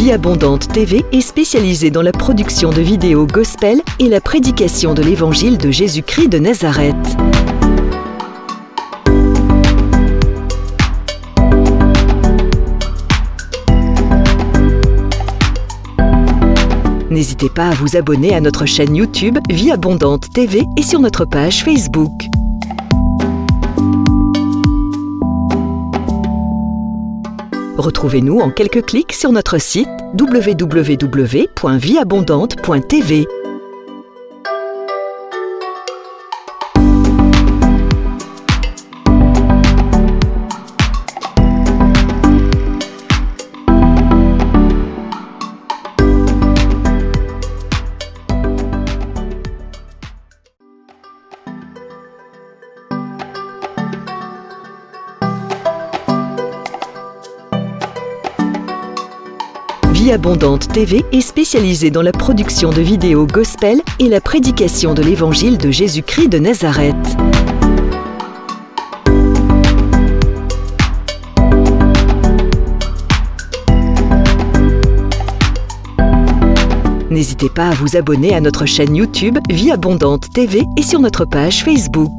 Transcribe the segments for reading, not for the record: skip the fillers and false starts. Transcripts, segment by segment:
Vie Abondante TV est spécialisée dans la production de vidéos gospel et la prédication de l'évangile de Jésus-Christ de Nazareth. N'hésitez pas à vous abonner à notre chaîne YouTube Vie Abondante TV et sur notre page Facebook. Retrouvez-nous en quelques clics sur notre site www.vieabondante.tv. Vie Abondante TV est spécialisée dans la production de vidéos gospel et la prédication de l'évangile de Jésus-Christ de Nazareth. N'hésitez pas à vous abonner à notre chaîne YouTube Vie Abondante TV et sur notre page Facebook.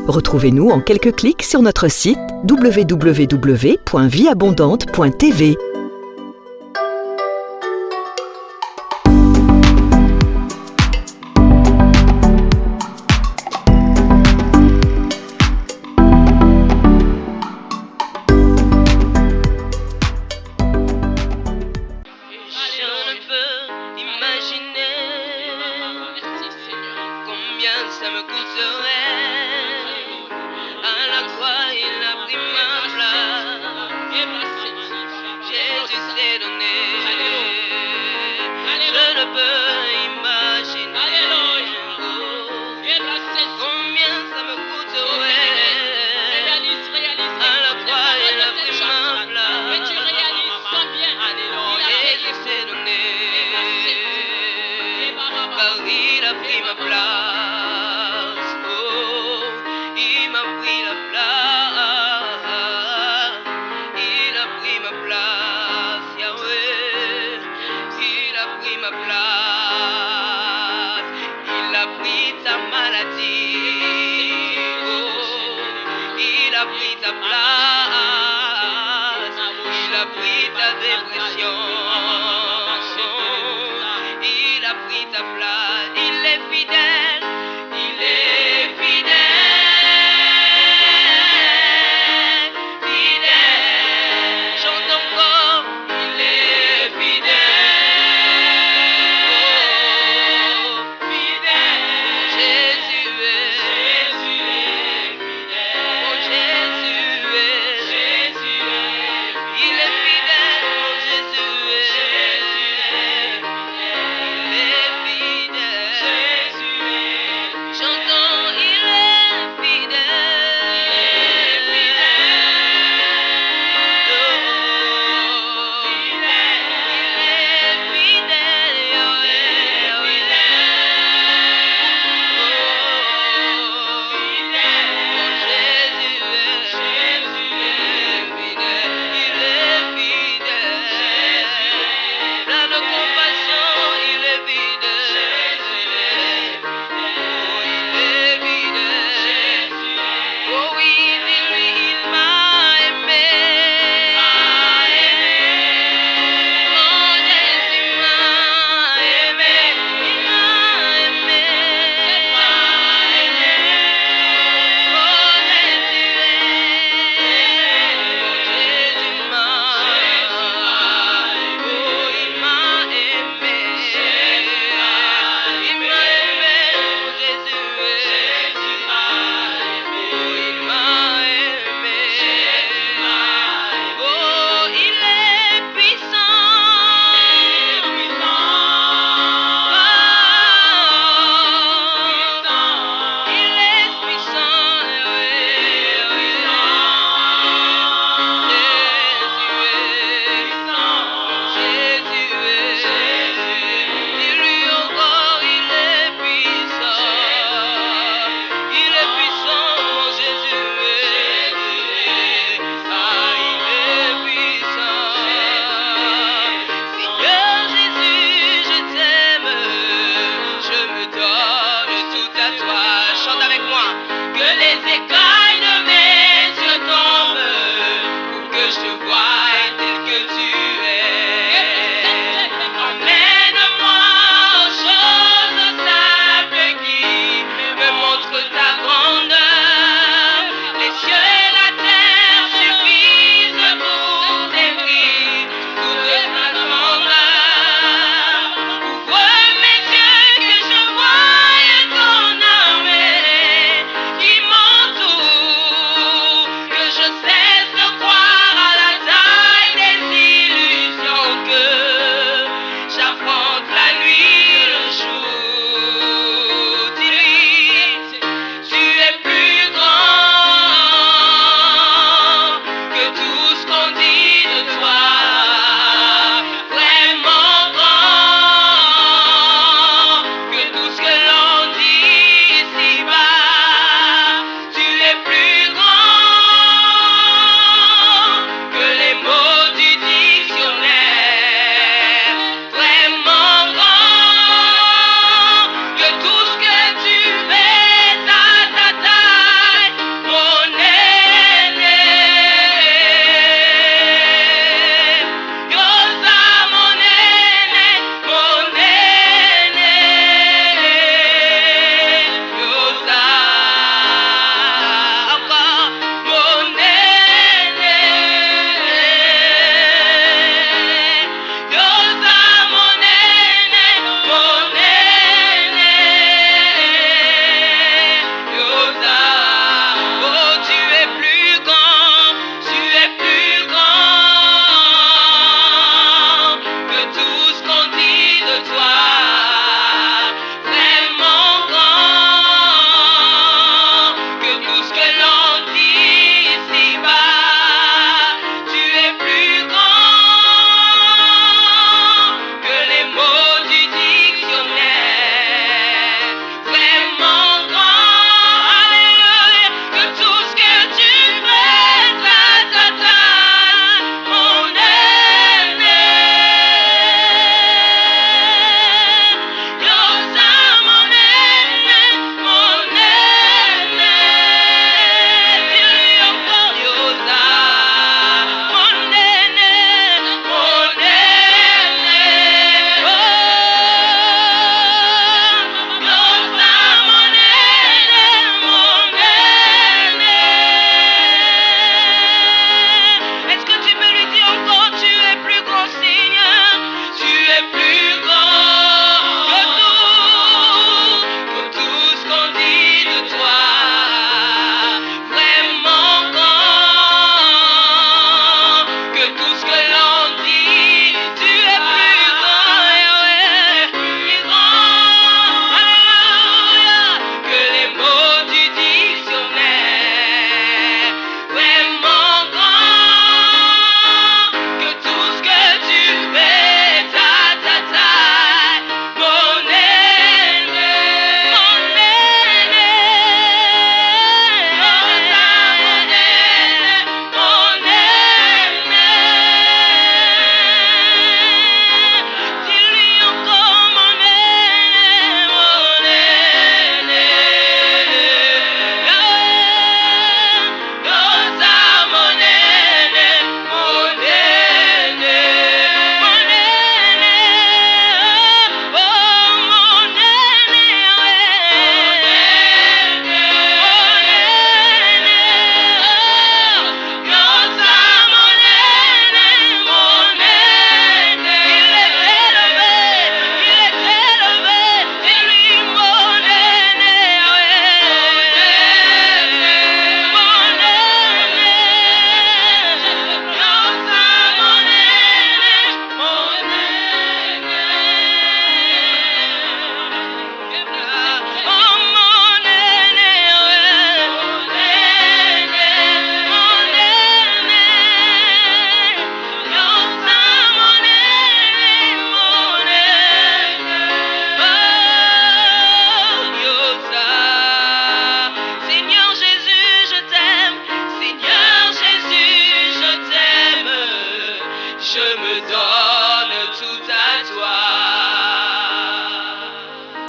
Retrouvez-nous en quelques clics sur notre site www.vieabondante.tv. Ça me coûterait à la croix, il a pris ma place. Jésus s'est donné. Je ne peux imaginer combien ça me coûterait. À la croix, il a pris ma place. Jésus s'est donné. Car il a pris ma place. Il a pris ta place, il a pris ta dépression, il a pris ta place, il est fidèle, il est fidèle, fidèle, chante encore, il est fidèle, fidèle, Jésus est fidèle.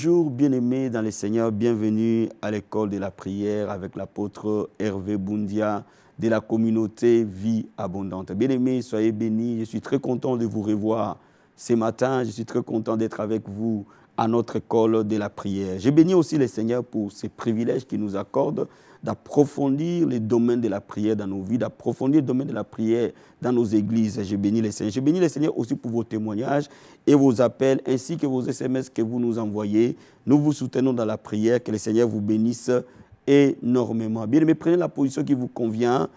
Bonjour bien-aimés dans le Seigneur, bienvenue à l'école de la prière avec l'apôtre Hervé Boundia de la communauté Vie Abondante. Bien-aimés, soyez bénis, je suis très content de vous revoir ce matin, je suis très content d'être avec vous à notre école de la prière. Je bénis aussi le Seigneur pour ces privilèges qu'il nous accorde d'approfondir les domaines de la prière dans nos vies, d'approfondir le domaine de la prière dans nos églises. Je bénis le Seigneur. Je bénis le Seigneur aussi pour vos témoignages et vos appels, ainsi que vos SMS que vous nous envoyez. Nous vous soutenons dans la prière. Que le Seigneur vous bénisse énormément. Bien aimés, prenez la position qui vous convient.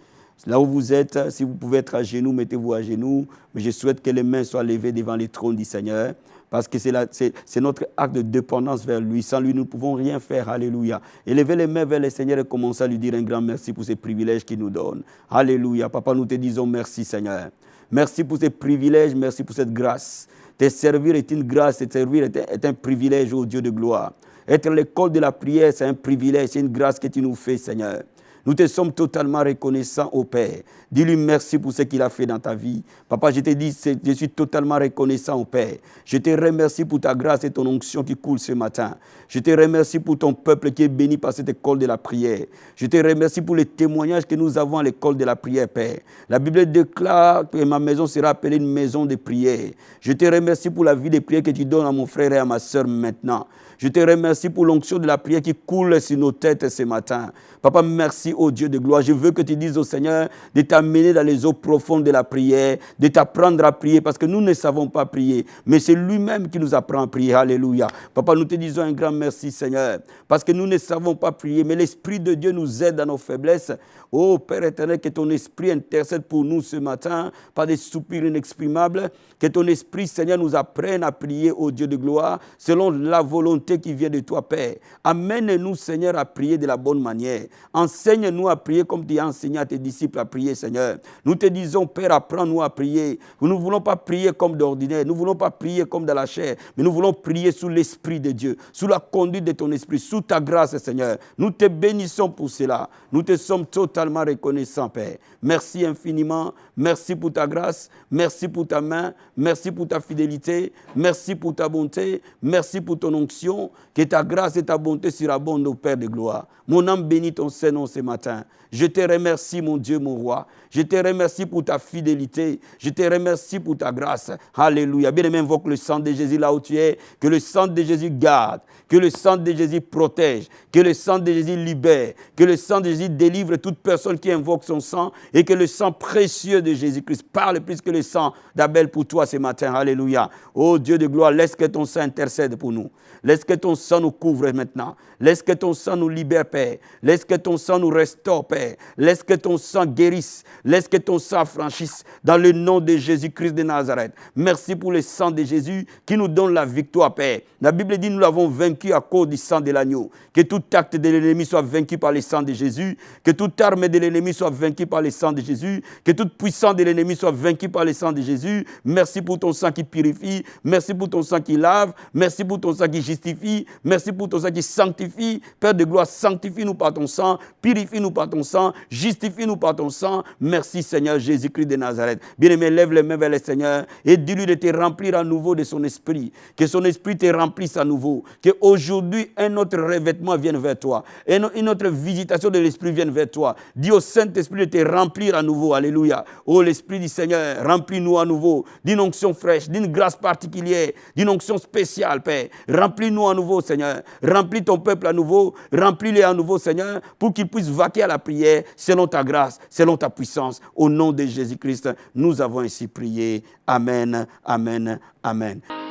Là où vous êtes, si vous pouvez être à genoux, mettez-vous à genoux. Mais je souhaite que les mains soient levées devant les trônes du Seigneur. Parce que c'est notre acte de dépendance vers lui. Sans lui, nous ne pouvons rien faire. Alléluia. Élevez les mains vers le Seigneur et commencez à lui dire un grand merci pour ces privilèges qu'il nous donne. Alléluia. Papa, nous te disons merci, Seigneur. Merci pour ces privilèges, merci pour cette grâce. Te servir est une grâce, te servir est un privilège, ô Dieu de gloire. Être l'école de la prière, c'est un privilège, c'est une grâce que tu nous fais, Seigneur. Nous te sommes totalement reconnaissants au Père. Dis-lui merci pour ce qu'il a fait dans ta vie. Papa, je te dis, je suis totalement reconnaissant au Père. Je te remercie pour ta grâce et ton onction qui coule ce matin. Je te remercie pour ton peuple qui est béni par cette école de la prière. Je te remercie pour les témoignages que nous avons à l'école de la prière, Père. La Bible déclare que ma maison sera appelée une maison de prière. Je te remercie pour la vie de prière que tu donnes à mon frère et à ma sœur maintenant. Je te remercie pour l'onction de la prière qui coule sur nos têtes ce matin. Papa, merci au Dieu de gloire. Je veux que tu dises au Seigneur de t'amener dans les eaux profondes de la prière, de t'apprendre à prier parce que nous ne savons pas prier. Mais c'est lui-même qui nous apprend à prier. Alléluia. Papa, nous te disons un grand merci, Seigneur, parce que nous ne savons pas prier, mais l'Esprit de Dieu nous aide dans nos faiblesses. Oh Père éternel, que ton Esprit intercède pour nous ce matin par des soupirs inexprimables. Que ton Esprit, Seigneur, nous apprenne à prier au Dieu de gloire selon la volonté qui vient de toi, Père. Amène-nous, Seigneur, à prier de la bonne manière. Enseigne-nous à prier comme tu as enseigné à tes disciples à prier, Seigneur. Nous te disons, Père, apprends-nous à prier. Nous ne voulons pas prier comme d'ordinaire. Nous ne voulons pas prier comme dans la chair. Mais nous voulons prier sous l'Esprit de Dieu, sous la conduite de ton Esprit, sous ta grâce, Seigneur. Nous te bénissons pour cela. Nous te sommes totalement reconnaissants, Père. Merci infiniment. Merci pour ta grâce. Merci pour ta main. Merci pour ta fidélité. Merci pour ta bonté. Merci pour ton onction. Que ta grâce et ta bonté surabondent au Père de gloire. Mon âme bénit ton Saint-Nom ce matin. Je te remercie, mon Dieu, mon roi. Je te remercie pour ta fidélité. Je te remercie pour ta grâce. Alléluia. Bien-aimé, invoque le sang de Jésus là où tu es. Que le sang de Jésus garde. Que le sang de Jésus protège. Que le sang de Jésus libère. Que le sang de Jésus délivre toute personne qui invoque son sang. Et que le sang précieux de Jésus-Christ parle plus que le sang d'Abel pour toi ce matin. Alléluia. Oh Dieu de gloire, laisse que ton sang intercède pour nous. Laisse que ton sang nous couvre maintenant. Laisse que ton sang nous libère, Père. Laisse que ton sang nous restaure, Père. Laisse que ton sang guérisse. Laisse que ton sang franchisse dans le nom de Jésus-Christ de Nazareth. Merci pour le sang de Jésus qui nous donne la victoire, Père. La Bible dit nous l'avons vaincu à cause du sang de l'agneau. Que tout acte de l'ennemi soit vaincu par le sang de Jésus. Que toute arme de l'ennemi soit vaincue par le sang de Jésus. Que toute puissance de l'ennemi soit vaincue par le sang de Jésus. Merci pour ton sang qui purifie. Merci pour ton sang qui lave. Merci pour ton sang qui justifie. Merci pour ton sang qui sanctifie. Père de gloire, sanctifie-nous par ton sang. Purifie-nous par ton sang. Justifie-nous par ton sang. Merci Seigneur Jésus-Christ de Nazareth. Bien-aimé, lève les mains vers le Seigneur et dis-lui de te remplir à nouveau de son esprit. Que son esprit te remplisse à nouveau. Qu'aujourd'hui, un autre revêtement vienne vers toi. Une autre visitation de l'esprit vienne vers toi. Dis au Saint-Esprit de te remplir à nouveau. Alléluia. Oh, l'Esprit du Seigneur, remplis-nous à nouveau d'une onction fraîche, d'une grâce particulière, d'une onction spéciale, Père. Remplis-nous à nouveau, Seigneur. Remplis ton peuple à nouveau. Remplis-les à nouveau, Seigneur, pour qu'ils puissent vaquer à la prière selon ta grâce, selon ta puissance. Au nom de Jésus-Christ, nous avons ainsi prié. Amen, amen, amen. Papa,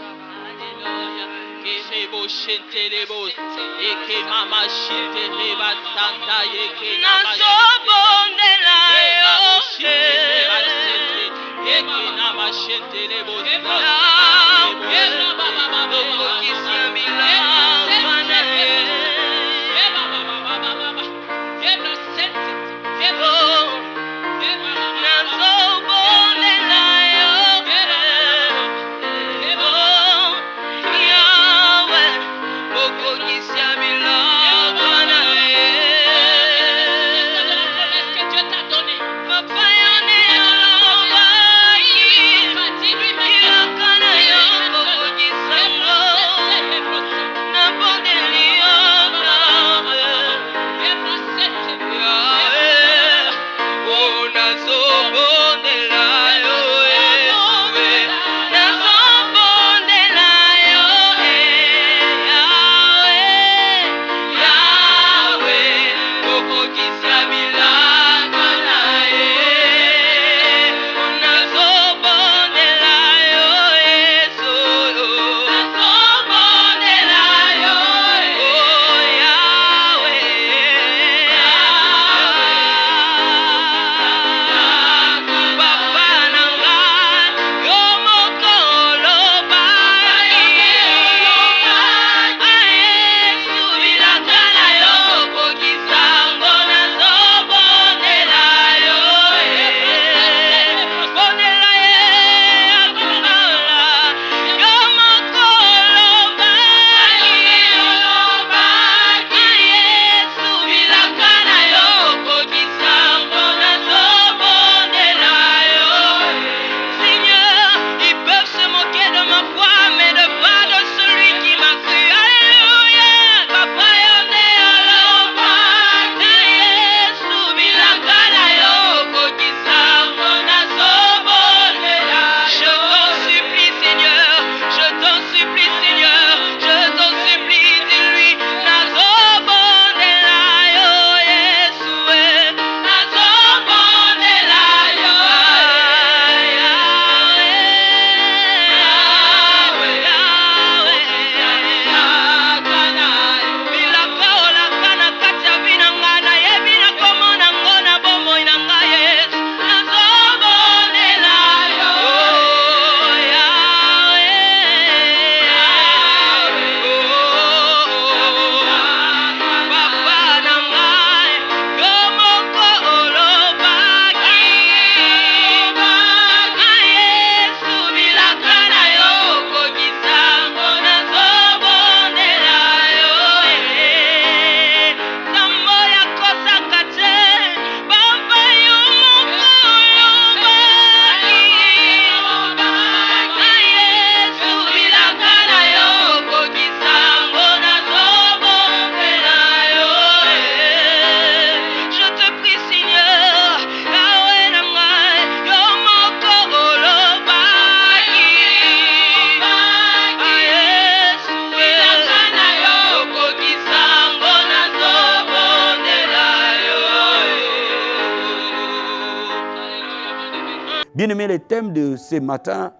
Bien-aimés, le thème de ce matin,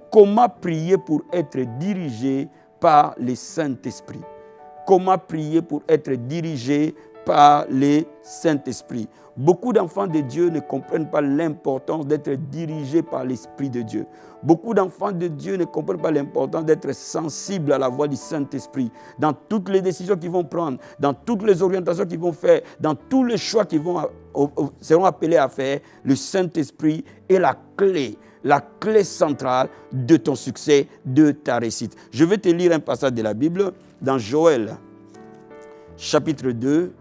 comment prier pour être dirigé par le Saint-Esprit. Comment prier pour être dirigé par le Saint-Esprit. Beaucoup d'enfants de Dieu ne comprennent pas l'importance d'être dirigés par l'Esprit de Dieu. Beaucoup d'enfants de Dieu ne comprennent pas l'importance d'être sensibles à la voix du Saint-Esprit. Dans toutes les décisions qu'ils vont prendre, dans toutes les orientations qu'ils vont faire, dans tous les choix qu'ils seront appelés à faire, le Saint-Esprit est la clé centrale de ton succès, de ta réussite. Je vais te lire un passage de la Bible dans Joël, chapitre 2.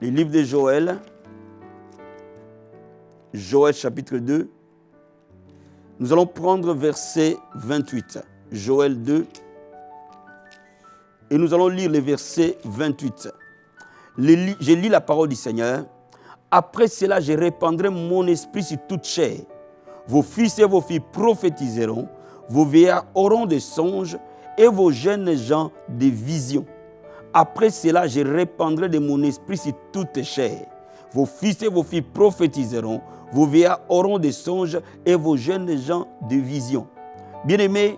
Le livre de Joël, Joël chapitre 2, nous allons prendre verset 28. Joël 2, et nous allons lire le verset 28. Je lis la parole du Seigneur. Après cela, je répandrai mon esprit sur toute chair. Vos fils et vos filles prophétiseront, vos vieillards auront des songes et vos jeunes gens des visions. Après cela, je répandrai de mon esprit sur toute chair. Vos fils et vos filles prophétiseront, vos vieillards auront des songes et vos jeunes gens des visions. Bien-aimés,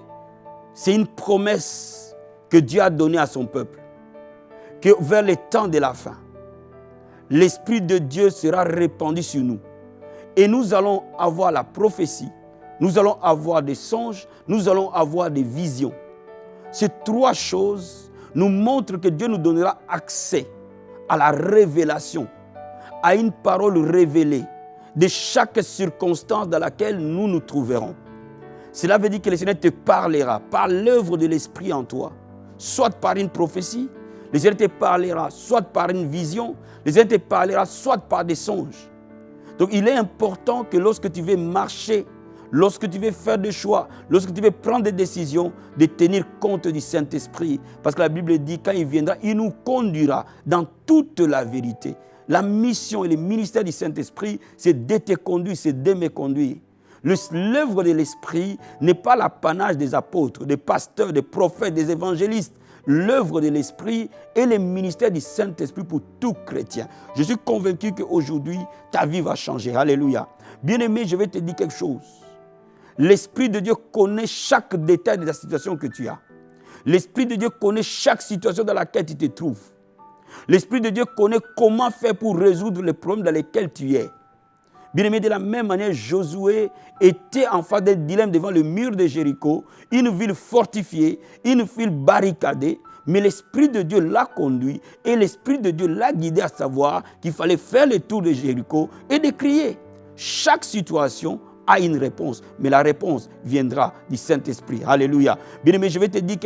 c'est une promesse que Dieu a donnée à son peuple, que vers le temps de la fin, l'Esprit de Dieu sera répandu sur nous. Et nous allons avoir la prophétie, nous allons avoir des songes, nous allons avoir des visions. Ces trois choses nous montrent que Dieu nous donnera accès à la révélation, à une parole révélée de chaque circonstance dans laquelle nous nous trouverons. Cela veut dire que le Seigneur te parlera par l'œuvre de l'Esprit en toi, soit par une prophétie, le Seigneur te parlera soit par une vision, le Seigneur te parlera soit par des songes. Donc il est important que lorsque tu veux marcher, lorsque tu veux faire des choix, lorsque tu veux prendre des décisions, de tenir compte du Saint-Esprit. Parce que la Bible dit, quand il viendra, il nous conduira dans toute la vérité. La mission et le ministère du Saint-Esprit, c'est de te conduire, c'est de me conduire. L'œuvre de l'Esprit n'est pas l'apanage des apôtres, des pasteurs, des prophètes, des évangélistes. L'œuvre de l'Esprit est le ministère du Saint-Esprit pour tout chrétien. Je suis convaincu qu'aujourd'hui, ta vie va changer. Alléluia. Bien-aimé, je vais te dire quelque chose. L'Esprit de Dieu connaît chaque détail de la situation que tu as. L'Esprit de Dieu connaît chaque situation dans laquelle tu te trouves. L'Esprit de Dieu connaît comment faire pour résoudre les problèmes dans lesquels tu es. Bien-aimé, de la même manière, Josué était en face d'un dilemme devant le mur de Jéricho, une ville fortifiée, une ville barricadée, mais l'Esprit de Dieu l'a conduit et l'Esprit de Dieu l'a guidé à savoir qu'il fallait faire le tour de Jéricho et de crier. Chaque situation a une réponse, mais la réponse viendra du Saint-Esprit. Alléluia. Bien-aimé, je vais te dire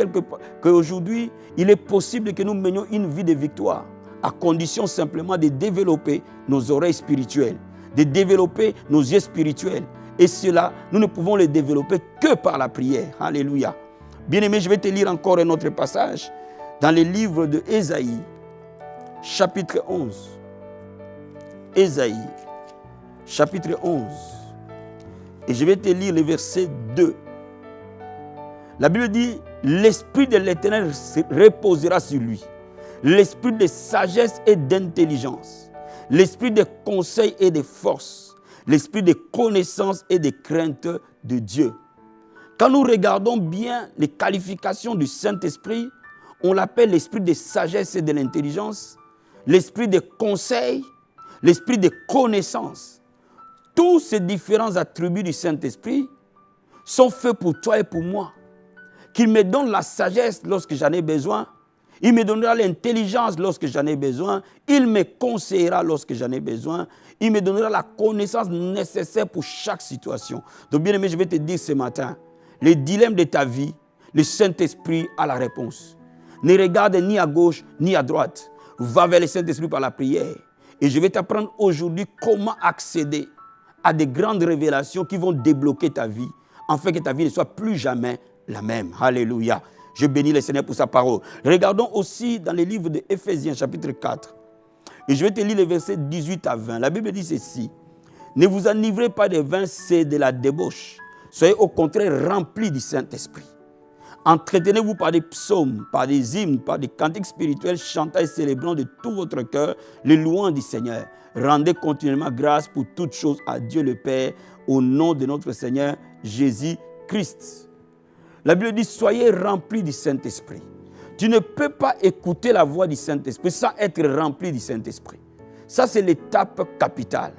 qu'aujourd'hui, il est possible que nous menions une vie de victoire, à condition simplement de développer nos oreilles spirituelles, de développer nos yeux spirituels. Et cela, nous ne pouvons le développer que par la prière. Alléluia. Bien-aimé, je vais te lire encore un autre passage dans le livre de Ésaïe, chapitre 11. Ésaïe, chapitre 11. Et je vais te lire le verset 2. La Bible dit, l'Esprit de l'Éternel reposera sur lui. L'Esprit de sagesse et d'intelligence. L'Esprit de conseil et de force. L'Esprit de connaissance et de crainte de Dieu. Quand nous regardons bien les qualifications du Saint-Esprit, on l'appelle l'Esprit de sagesse et de l'intelligence, l'Esprit de conseil, l'Esprit de connaissance. Tous ces différents attributs du Saint-Esprit sont faits pour toi et pour moi. Qu'il me donne la sagesse lorsque j'en ai besoin. Il me donnera l'intelligence lorsque j'en ai besoin. Il me conseillera lorsque j'en ai besoin. Il me donnera la connaissance nécessaire pour chaque situation. Donc bien aimé, je vais te dire ce matin, les dilemmes de ta vie, le Saint-Esprit a la réponse. Ne regarde ni à gauche ni à droite. Va vers le Saint-Esprit par la prière. Et je vais t'apprendre aujourd'hui comment accéder à des grandes révélations qui vont débloquer ta vie, afin que ta vie ne soit plus jamais la même. Alléluia. Je bénis le Seigneur pour sa parole. Regardons aussi dans le livre de Éphésiens, chapitre 4. Et je vais te lire les versets 18 à 20. La Bible dit ceci. Ne vous enivrez pas de vin, c'est de la débauche. Soyez au contraire remplis du Saint-Esprit. Entretenez-vous par des psaumes, par des hymnes, par des cantiques spirituels, chantant et célébrant de tout votre cœur les louanges du Seigneur. Rendez continuellement grâce pour toutes choses à Dieu le Père, au nom de notre Seigneur Jésus-Christ. La Bible dit, soyez remplis du Saint-Esprit. Tu ne peux pas écouter la voix du Saint-Esprit sans être rempli du Saint-Esprit. Ça, c'est l'étape capitale.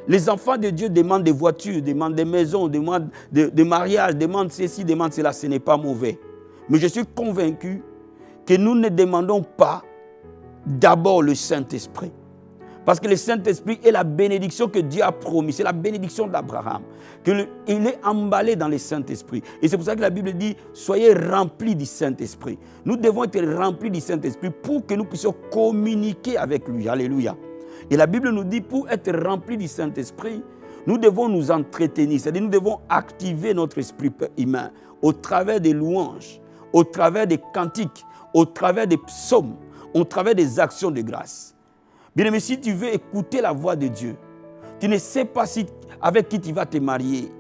Les enfants de Dieu demandent des voitures, demandent des maisons, demandent des mariages, demandent ceci, demandent cela. Ce n'est pas mauvais. Mais je suis convaincu que nous ne demandons pas d'abord le Saint-Esprit. Parce que le Saint-Esprit est la bénédiction que Dieu a promise. C'est la bénédiction d'Abraham. Il est emballé dans le Saint-Esprit. Et c'est pour ça que la Bible dit, soyez remplis du Saint-Esprit. Nous devons être remplis du Saint-Esprit pour que nous puissions communiquer avec lui. Alléluia. Et la Bible nous dit, pour être remplis du Saint-Esprit, nous devons nous entretenir. C'est-à-dire, nous devons activer notre esprit humain au travers des louanges, au travers des cantiques, au travers des psaumes, au travers des actions de grâce. Bien-aimé, si tu veux écouter la voix de Dieu, tu ne sais pas avec qui tu vas te marier.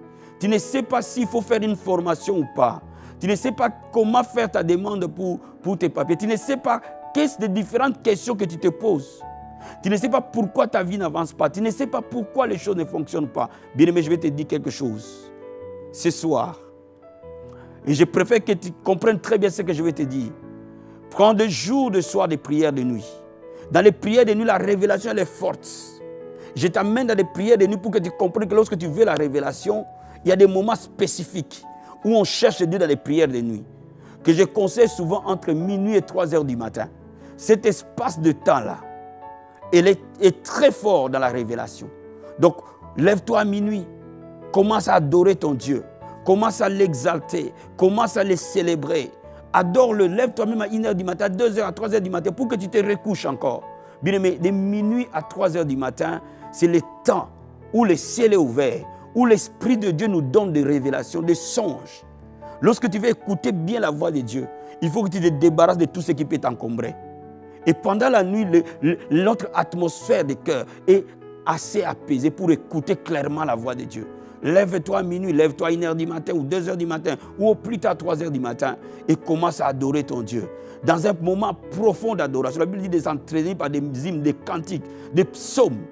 Tu ne sais pas s'il faut faire une formation ou pas. Tu ne sais pas comment faire ta demande pour tes papiers. Tu ne sais pas quelles sont les différentes questions que tu te poses. Tu ne sais pas pourquoi ta vie n'avance pas. Tu ne sais pas pourquoi les choses ne fonctionnent pas. Bien-aimé, je vais te dire quelque chose. Ce soir, et je préfère que tu comprennes très bien ce que je vais te dire. Prends des jours, de soir, des prières de nuit. Dans les prières de nuit, la révélation elle est forte. Je t'amène dans des prières de nuit pour que tu comprennes que lorsque tu veux la révélation, il y a des moments spécifiques où on cherche Dieu dans les prières de nuit. Que je conseille souvent entre minuit et 3 heures du matin. Cet espace de temps-là, il est très fort dans la révélation. Donc, lève-toi à minuit. Commence à adorer ton Dieu. Commence à l'exalter. Commence à le célébrer. Adore-le. Lève-toi même à 1h du matin, à 2h, à 3h du matin pour que tu te recouches encore. Bien aimé, de minuit à 3h du matin, c'est le temps où le ciel est ouvert, où l'Esprit de Dieu nous donne des révélations, des songes. Lorsque tu veux écouter bien la voix de Dieu, il faut que tu te débarrasses de tout ce qui peut t'encombrer. Et pendant la nuit, notre atmosphère de cœur est assez apaisée pour écouter clairement la voix de Dieu. Lève-toi à minuit, lève-toi à 1h du matin ou 2h du matin ou au plus tard 3h du matin et commence à adorer ton Dieu. Dans un moment profond d'adoration, la Bible dit de s'entraîner par des hymnes, des cantiques, des psaumes.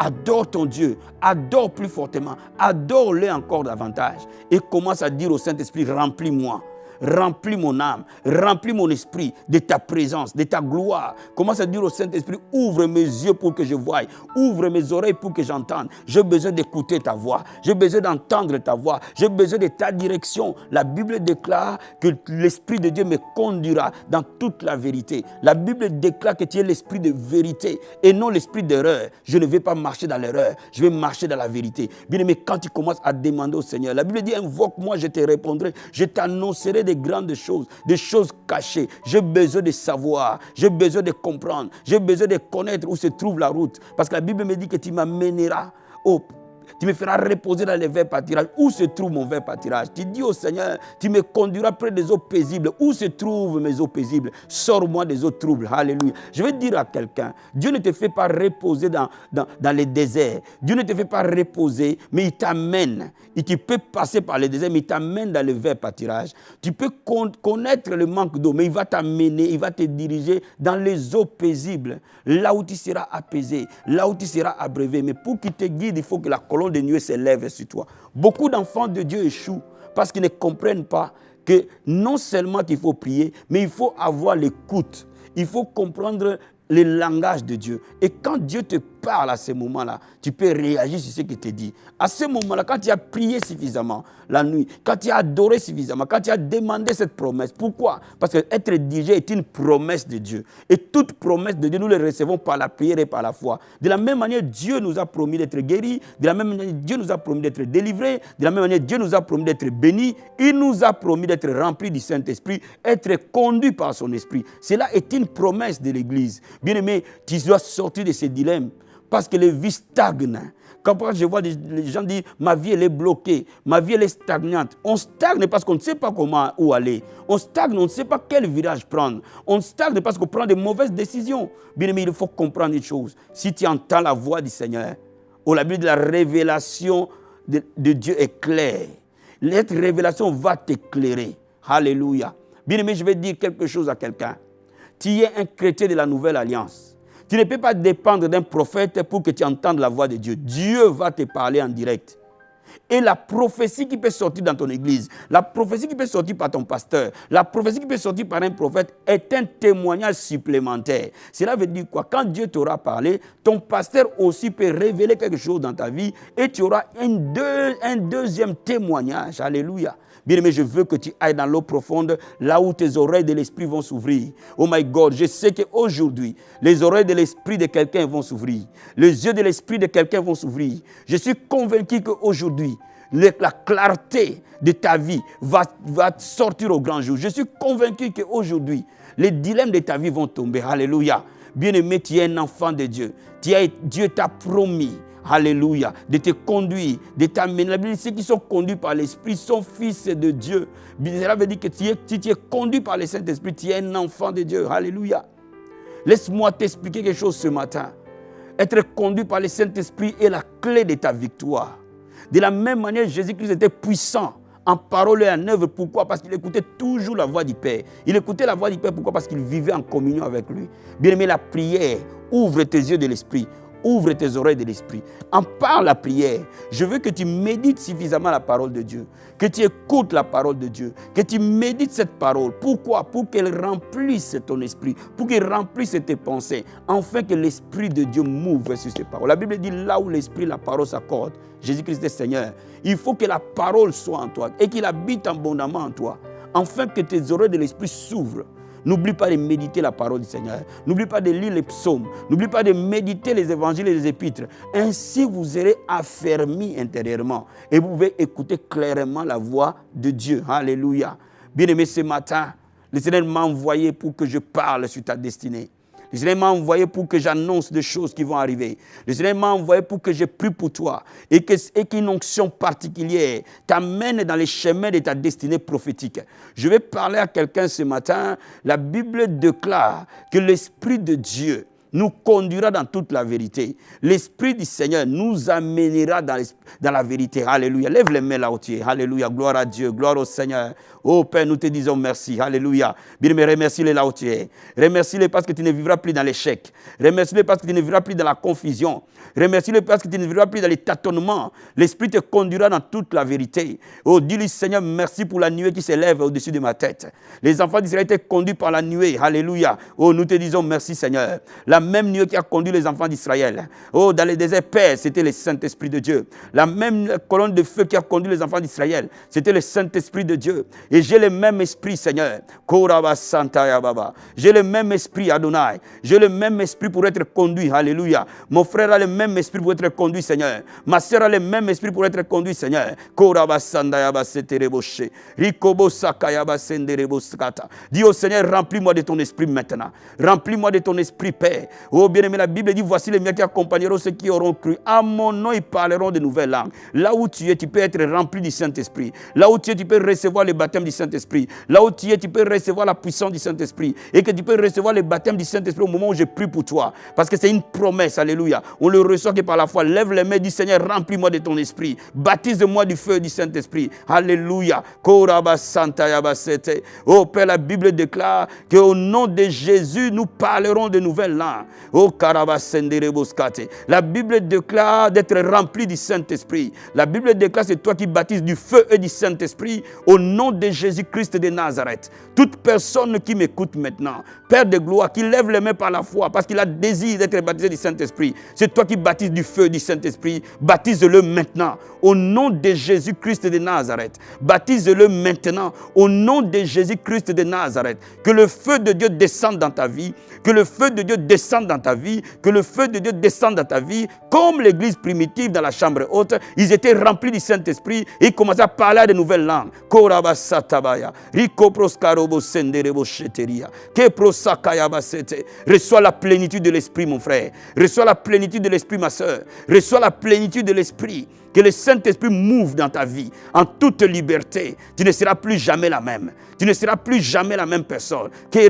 Adore ton Dieu, adore plus fortement, adore-le encore davantage et commence à dire au Saint-Esprit, remplis-moi. Remplis mon âme, remplis mon esprit de ta présence, de ta gloire. Commence à dire au Saint-Esprit, ouvre mes yeux pour que je voie, ouvre mes oreilles pour que j'entende. J'ai besoin d'écouter ta voix, j'ai besoin d'entendre ta voix, j'ai besoin de ta direction. La Bible déclare que l'Esprit de Dieu me conduira dans toute la vérité. La Bible déclare que tu es l'Esprit de vérité et non l'Esprit d'erreur. Je ne vais pas marcher dans l'erreur, je vais marcher dans la vérité. Bien aimé, quand tu commences à demander au Seigneur, la Bible dit, invoque-moi, je te répondrai, je t'annoncerai des grandes choses, des choses cachées. J'ai besoin de savoir, j'ai besoin de comprendre, j'ai besoin de connaître où se trouve la route. Parce que la Bible me dit que tu m'amèneras tu me feras reposer dans les verts pâtirages. Où se trouve mon vert pâtirage? Tu dis au Seigneur, tu me conduiras près des eaux paisibles. Où se trouvent mes eaux paisibles? Sors-moi des eaux troubles. Alléluia. Je vais dire à quelqu'un, Dieu ne te fait pas reposer dans les déserts. Dieu ne te fait pas reposer, mais il t'amène. Et tu peux passer par les déserts, mais il t'amène dans le vert pâtirage. Tu peux connaître le manque d'eau, mais il va t'amener, il va te diriger dans les eaux paisibles. Là où tu seras apaisé, là où tu seras abreuvé. Mais pour qu'il te guide, il faut que la colonne de nuée s'élève sur toi. Beaucoup d'enfants de Dieu échouent parce qu'ils ne comprennent pas que non seulement il faut prier, mais il faut avoir l'écoute. Il faut comprendre le langage de Dieu. Et quand Dieu te parle à ce moment-là, tu peux réagir sur ce qu'il te dit. À ce moment-là, quand tu as prié suffisamment la nuit, quand tu as adoré suffisamment, quand tu as demandé cette promesse. Pourquoi? Parce qu'être dirigé est une promesse de Dieu. Et toute promesse de Dieu, nous les recevons par la prière et par la foi. De la même manière, Dieu nous a promis d'être guéris. De la même manière, Dieu nous a promis d'être délivrés. De la même manière, Dieu nous a promis d'être bénis. Il nous a promis d'être remplis du Saint-Esprit, être conduits par son Esprit. Cela est une promesse de l'Église. Bien-aimé, tu dois sortir de ces dilemmes. Parce que les vies stagnent. Quand je vois les gens dire ma vie elle est bloquée, ma vie elle est stagnante. On stagne parce qu'on ne sait pas où aller. On stagne, on ne sait pas quel virage prendre. On stagne parce qu'on prend de mauvaises décisions. Bien aimé, il faut comprendre une chose. Si tu entends la voix du Seigneur, la Bible de la révélation de Dieu est claire. Cette révélation va t'éclairer. Alléluia. Bien-aimé, je vais dire quelque chose à quelqu'un. Tu es un chrétien de la nouvelle alliance. Tu ne peux pas dépendre d'un prophète pour que tu entendes la voix de Dieu. Dieu va te parler en direct. Et la prophétie qui peut sortir dans ton église, la prophétie qui peut sortir par ton pasteur, la prophétie qui peut sortir par un prophète est un témoignage supplémentaire. Cela veut dire quoi? Quand Dieu t'aura parlé, ton pasteur aussi peut révéler quelque chose dans ta vie et tu auras un deuxième témoignage. Alléluia. Bien-aimé, je veux que tu ailles dans l'eau profonde, là où tes oreilles de l'esprit vont s'ouvrir. Oh my God, je sais qu'aujourd'hui, les oreilles de l'esprit de quelqu'un vont s'ouvrir. Les yeux de l'esprit de quelqu'un vont s'ouvrir. Je suis convaincu qu'aujourd'hui, la clarté de ta vie va sortir au grand jour. Je suis convaincu qu'aujourd'hui, les dilemmes de ta vie vont tomber. Alléluia. Bien-aimé, tu es un enfant de Dieu. Dieu t'a promis. Alléluia, de te conduire, de t'amener. Ceux qui sont conduits par l'Esprit sont fils de Dieu. Cela veut dire que si tu es conduit par le Saint-Esprit, tu es un enfant de Dieu. Alléluia. Laisse-moi t'expliquer quelque chose ce matin. Être conduit par le Saint-Esprit est la clé de ta victoire. De la même manière, Jésus-Christ était puissant en parole et en œuvre. Pourquoi? Parce qu'il écoutait toujours la voix du Père. Il écoutait la voix du Père. Pourquoi? Parce qu'il vivait en communion avec lui. Bien-aimé, la prière ouvre tes yeux de l'Esprit. Ouvre tes oreilles de l'esprit. En parle la prière. Je veux que tu médites suffisamment la parole de Dieu. Que tu écoutes la parole de Dieu. Que tu médites cette parole. Pourquoi? Pour qu'elle remplisse ton esprit. Pour qu'elle remplisse tes pensées. Afin que l'esprit de Dieu m'ouvre sur ces paroles. La Bible dit là où l'esprit et la parole s'accordent. Jésus-Christ est Seigneur. Il faut que la parole soit en toi. Et qu'il habite abondamment en toi. Afin que tes oreilles de l'esprit s'ouvrent. N'oublie pas de méditer la parole du Seigneur. N'oublie pas de lire les psaumes. N'oublie pas de méditer les évangiles et les épîtres. Ainsi, vous serez affermis intérieurement. Et vous pouvez écouter clairement la voix de Dieu. Alléluia. Bien-aimé, ce matin, le Seigneur m'a envoyé pour que je parle sur ta destinée. Le Seigneur m'a envoyé pour que j'annonce des choses qui vont arriver. Le Seigneur m'a envoyé pour que je prie pour toi. Et qu'une onction particulière t'amène dans les chemins de ta destinée prophétique. Je vais parler à quelqu'un ce matin. La Bible déclare que l'Esprit de Dieu nous conduira dans toute la vérité. L'Esprit du Seigneur nous amènera dans la vérité. Alléluia. Lève les mains là où tu es. Alléluia. Gloire à Dieu. Gloire au Seigneur. Oh Père, nous te disons merci. Alléluia. Bien, mais remercie-les là où tu es. Remercie-les parce que tu ne vivras plus dans l'échec. Remercie-les parce que tu ne vivras plus dans la confusion. Remercie-les parce que tu ne vivras plus dans les tâtonnements. L'Esprit te conduira dans toute la vérité. Oh, dis-lui Seigneur, merci pour la nuée qui s'élève au-dessus de ma tête. Les enfants d'Israël étaient conduits par la nuée. Alléluia. Oh, nous te disons merci Seigneur. La même nuée qui a conduit les enfants d'Israël. Oh, dans les déserts, Père, c'était le Saint-Esprit de Dieu. La même colonne de feu qui a conduit les enfants d'Israël, c'était le Saint-Esprit de Dieu. Et j'ai le même esprit, Seigneur. J'ai le même esprit, Adonai. J'ai le même esprit pour être conduit. Alléluia. Mon frère a le même esprit pour être conduit, Seigneur. Ma soeur a le même esprit pour être conduit, Seigneur. Dis au Seigneur, remplis-moi de ton esprit maintenant. Remplis-moi de ton esprit, Père. Oh bien-aimé, la Bible dit, voici les miens qui accompagneront ceux qui auront cru. À mon nom, ils parleront de nouvelles langues. Là où tu es, tu peux être rempli du Saint-Esprit. Là où tu es, tu peux recevoir le baptême du Saint-Esprit. Là où tu es, tu peux recevoir la puissance du Saint-Esprit. Et que tu peux recevoir le baptême du Saint-Esprit au moment où je prie pour toi. Parce que c'est une promesse, alléluia. On le reçoit que par la foi. Lève les mains, dis Seigneur, remplis-moi de ton esprit. Baptise-moi du feu du Saint-Esprit. Alléluia. Oh Père, la Bible déclare qu'au nom de Jésus, nous parlerons de nouvelles langues. Oh la Bible déclare d'être rempli du Saint-Esprit. La Bible déclare c'est toi qui baptises du feu et du Saint-Esprit au nom de Jésus-Christ de Nazareth. Toute personne qui m'écoute maintenant, Père de gloire, qui lève les mains par la foi parce qu'il a désir d'être baptisé du Saint-Esprit, c'est toi qui baptises du feu et du Saint-Esprit. Baptise-le maintenant au nom de Jésus-Christ de Nazareth. Baptise-le maintenant au nom de Jésus-Christ de Nazareth. Que le feu de Dieu descende dans ta vie. Que le feu de Dieu descende dans ta vie. Que le feu de Dieu descende dans ta vie. Comme l'église primitive dans la chambre haute, ils étaient remplis du Saint-Esprit et ils commençaient à parler de nouvelles langues. Reçois la plénitude de l'Esprit, mon frère. Reçois la plénitude de l'Esprit, ma soeur. Reçois la plénitude de l'Esprit. Que le Saint-Esprit m'ouvre dans ta vie en toute liberté. Tu ne seras plus jamais la même. Tu ne seras plus jamais la même personne. Que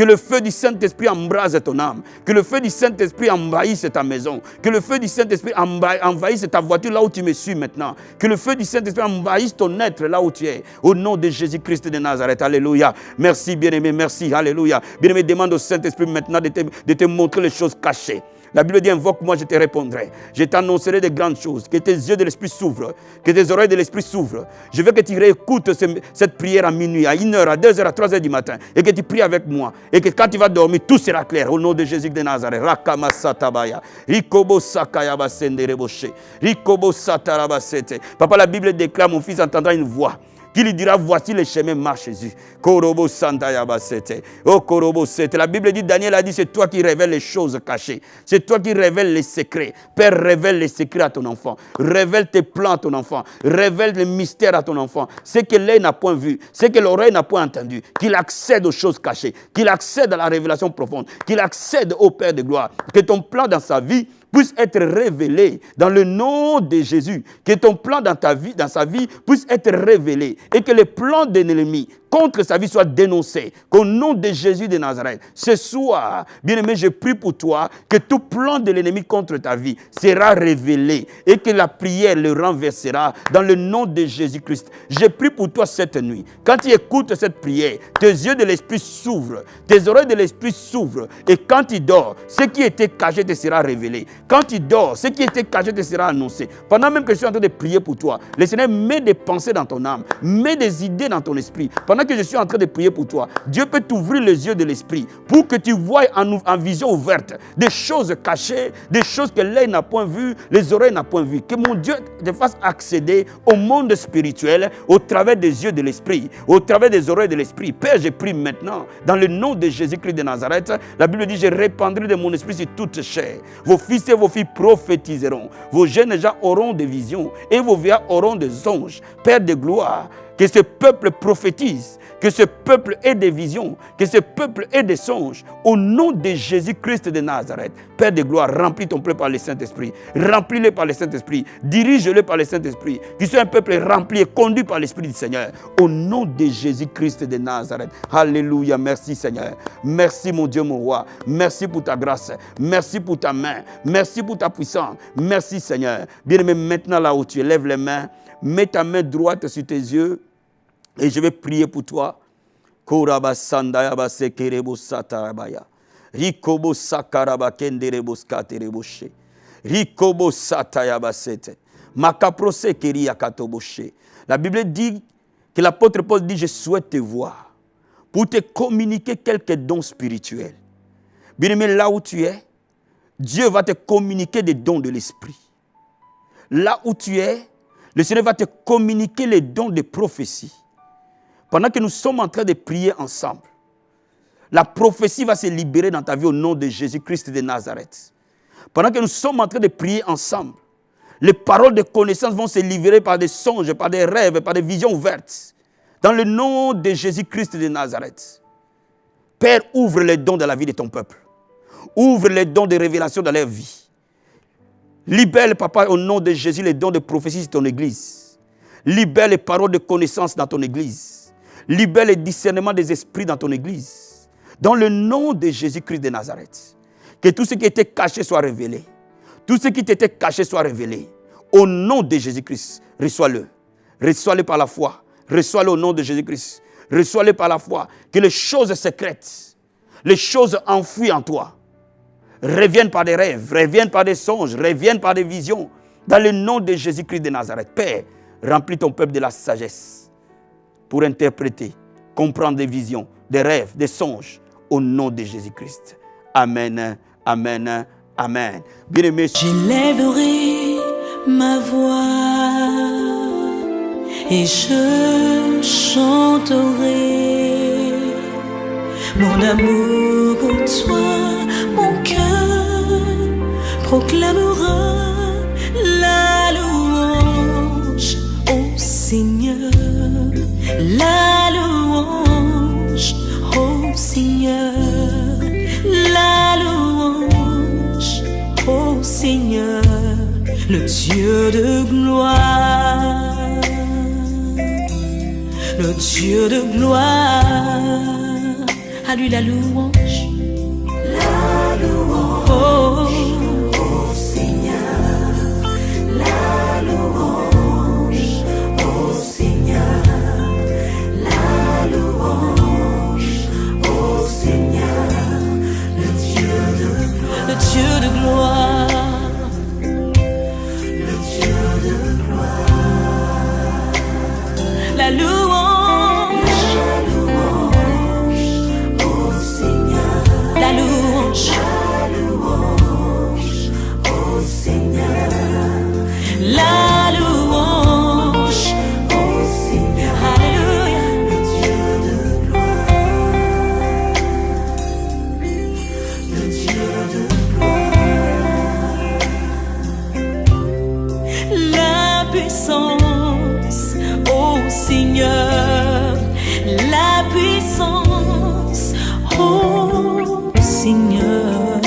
le feu du Saint-Esprit embrase ton âme. Que le feu du Saint-Esprit envahisse ta maison. Que le feu du Saint-Esprit envahisse ta voiture là où tu me suis maintenant. Que le feu du Saint-Esprit envahisse ton être là où tu es. Au nom de Jésus-Christ de Nazareth. Alléluia. Merci bien-aimé. Merci. Alléluia. Bien-aimé, demande au Saint-Esprit maintenant de te montrer les choses cachées. La Bible dit, invoque-moi, je te répondrai. Je t'annoncerai de grandes choses. Que tes yeux de l'esprit s'ouvrent. Que tes oreilles de l'esprit s'ouvrent. Je veux que tu réécoutes cette prière à minuit, à 1h, à 2h, à 3h du matin. Et que tu pries avec moi. Et que quand tu vas dormir, tout sera clair. Au nom de Jésus de Nazareth. Rakama satabaya. Rikobo sakayaba sendereboshe. Rikobo satarabasete. Papa, la Bible déclare, mon fils entendra une voix qui lui dira, voici le chemin, marche Jésus. Korobo santayabasete. Oh Korobo sete. La Bible dit, Daniel a dit, c'est toi qui révèles les choses cachées. C'est toi qui révèles les secrets. Père, révèle les secrets à ton enfant. Révèle tes plans à ton enfant. Révèle les mystères à ton enfant. Ce que l'œil n'a point vu, ce que l'oreille n'a point entendu. Qu'il accède aux choses cachées. Qu'il accède à la révélation profonde. Qu'il accède au Père de gloire. Que ton plan dans sa vie puisse être révélé dans le nom de Jésus. Que ton plan dans ta vie, dans sa vie, puisse être révélé. Et que les plans de l'ennemi contre sa vie soient dénoncés. Qu'au nom de Jésus de Nazareth, ce soir, bien-aimé, je prie pour toi que tout plan de l'ennemi contre ta vie sera révélé. Et que la prière le renversera dans le nom de Jésus-Christ. Je prie pour toi cette nuit. Quand tu écoutes cette prière, tes yeux de l'esprit s'ouvrent. Tes oreilles de l'esprit s'ouvrent. Et quand tu dors, ce qui était caché te sera révélé. Quand tu dors, ce qui était caché te sera annoncé. Pendant même que je suis en train de prier pour toi, le Seigneur met des pensées dans ton âme, met des idées dans ton esprit. Pendant que je suis en train de prier pour toi, Dieu peut t'ouvrir les yeux de l'esprit pour que tu voies en vision ouverte des choses cachées, des choses que l'œil n'a point vues, les oreilles n'ont point vues. Que mon Dieu te fasse accéder au monde spirituel au travers des yeux de l'esprit, au travers des oreilles de l'esprit. Père, je prie maintenant, dans le nom de Jésus-Christ de Nazareth, la Bible dit, je répandrai de mon esprit sur toute chair. Vos fils et vos filles prophétiseront. Vos jeunes gens auront des visions et vos vieillards auront des songes. Père de gloire, que ce peuple prophétise, que ce peuple ait des visions, que ce peuple ait des songes. Au nom de Jésus-Christ de Nazareth, Père de gloire, remplis ton peuple par le Saint-Esprit. Remplis-le par le Saint-Esprit. Dirige-le par le Saint-Esprit. Qu'il soit un peuple rempli et conduit par l'Esprit du Seigneur. Au nom de Jésus-Christ de Nazareth. Alléluia. Merci Seigneur. Merci mon Dieu, mon roi. Merci pour ta grâce. Merci pour ta main. Merci pour ta puissance. Merci Seigneur. Bien-aimé, maintenant là où tu es, lève les mains. Mets ta main droite sur tes yeux. Et je vais prier pour toi. Koraba sandaya sekerebo satarabaya. Rikobo sakaraba kenderebo skatereboshe. Rikobo satayaba sete. Makaprose keria katoboshe. La Bible dit que l'apôtre Paul dit, je souhaite te voir pour te communiquer quelques dons spirituels. Bien aimé, là où tu es, Dieu va te communiquer des dons de l'esprit. Là où tu es, le Seigneur va te communiquer les dons de prophétie. Pendant que nous sommes en train de prier ensemble, la prophétie va se libérer dans ta vie au nom de Jésus-Christ de Nazareth. Pendant que nous sommes en train de prier ensemble, les paroles de connaissance vont se libérer par des songes, par des rêves, par des visions ouvertes. Dans le nom de Jésus-Christ de Nazareth. Père, ouvre les dons dans la vie de ton peuple. Ouvre les dons de révélation dans leur vie. Libère, papa, au nom de Jésus, les dons de prophétie sur ton église. Libère les paroles de connaissance dans ton église. Libère le discernement des esprits dans ton église. Dans le nom de Jésus-Christ de Nazareth. Que tout ce qui était caché soit révélé. Tout ce qui t'était caché soit révélé. Au nom de Jésus-Christ, reçois-le. Reçois-le par la foi. Reçois-le au nom de Jésus-Christ. Reçois-le par la foi. Que les choses secrètes, les choses enfouies en toi, reviennent par des rêves, reviennent par des songes, reviennent par des visions. Dans le nom de Jésus-Christ de Nazareth. Père, remplis ton peuple de la sagesse pour interpréter, comprendre des visions, des rêves, des songes, au nom de Jésus-Christ. Amen, amen, amen. Bien-aimés, j'élèverai ma voix et je chanterai mon amour pour toi, mon cœur proclamera la louange au Seigneur. La louange au Seigneur, la louange au Seigneur. le Dieu de gloire, le Dieu de gloire, à lui la louange, oh, au Seigneur, la louange, au Seigneur, la louange, au Seigneur, le Dieu de gloire, le Dieu de gloire. La louange, au Seigneur, la louange, au Seigneur, la louange, au Seigneur, alléluia, le Dieu de gloire, le Dieu de gloire, la puissance, ô Seigneur, la puissance, ô Seigneur,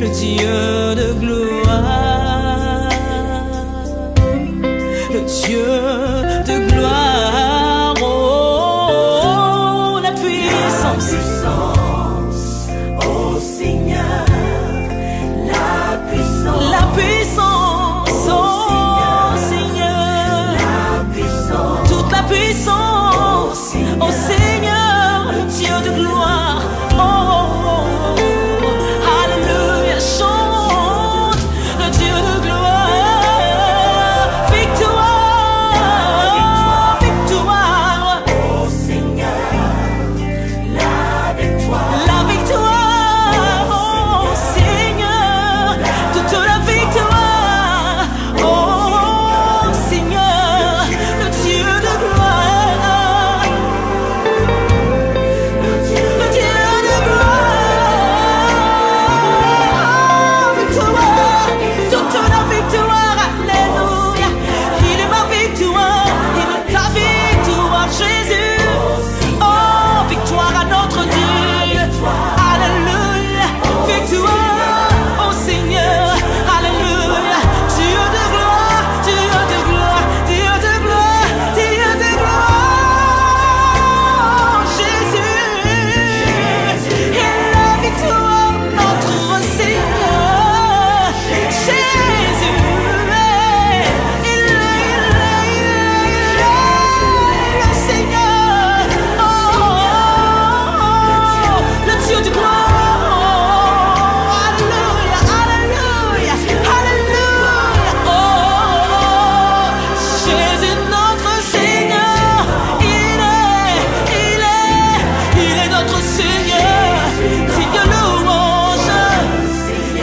le Dieu de gloire, le Dieu de gloire, oh, la puissance, au Seigneur, la puissance, la puissance, oh Seigneur, la puissance, toute la puissance, oh Seigneur, le Dieu de gloire, oh, alléluia, chante, le Dieu de gloire, victoire, victoire, au Seigneur, la victoire, la victoire, oh Seigneur, toute la victoire, oh Seigneur, le Dieu de gloire, le Dieu de gloire, victoire, toute la victoire, alléluia, il est ma victoire, il est ta victoire, Jésus, oh victoire à notre Dieu, alléluia, victoire, oh Seigneur, alléluia, Dieu de gloire, Dieu de gloire, Dieu de gloire, Dieu de gloire, Jésus, et la victoire, notre Seigneur, Jésus, il est le Seigneur, oh, le Dieu de gloire, alléluia, alléluia, alléluia, oh, Jésus notre Seigneur, il est notre Seigneur, digne de louange,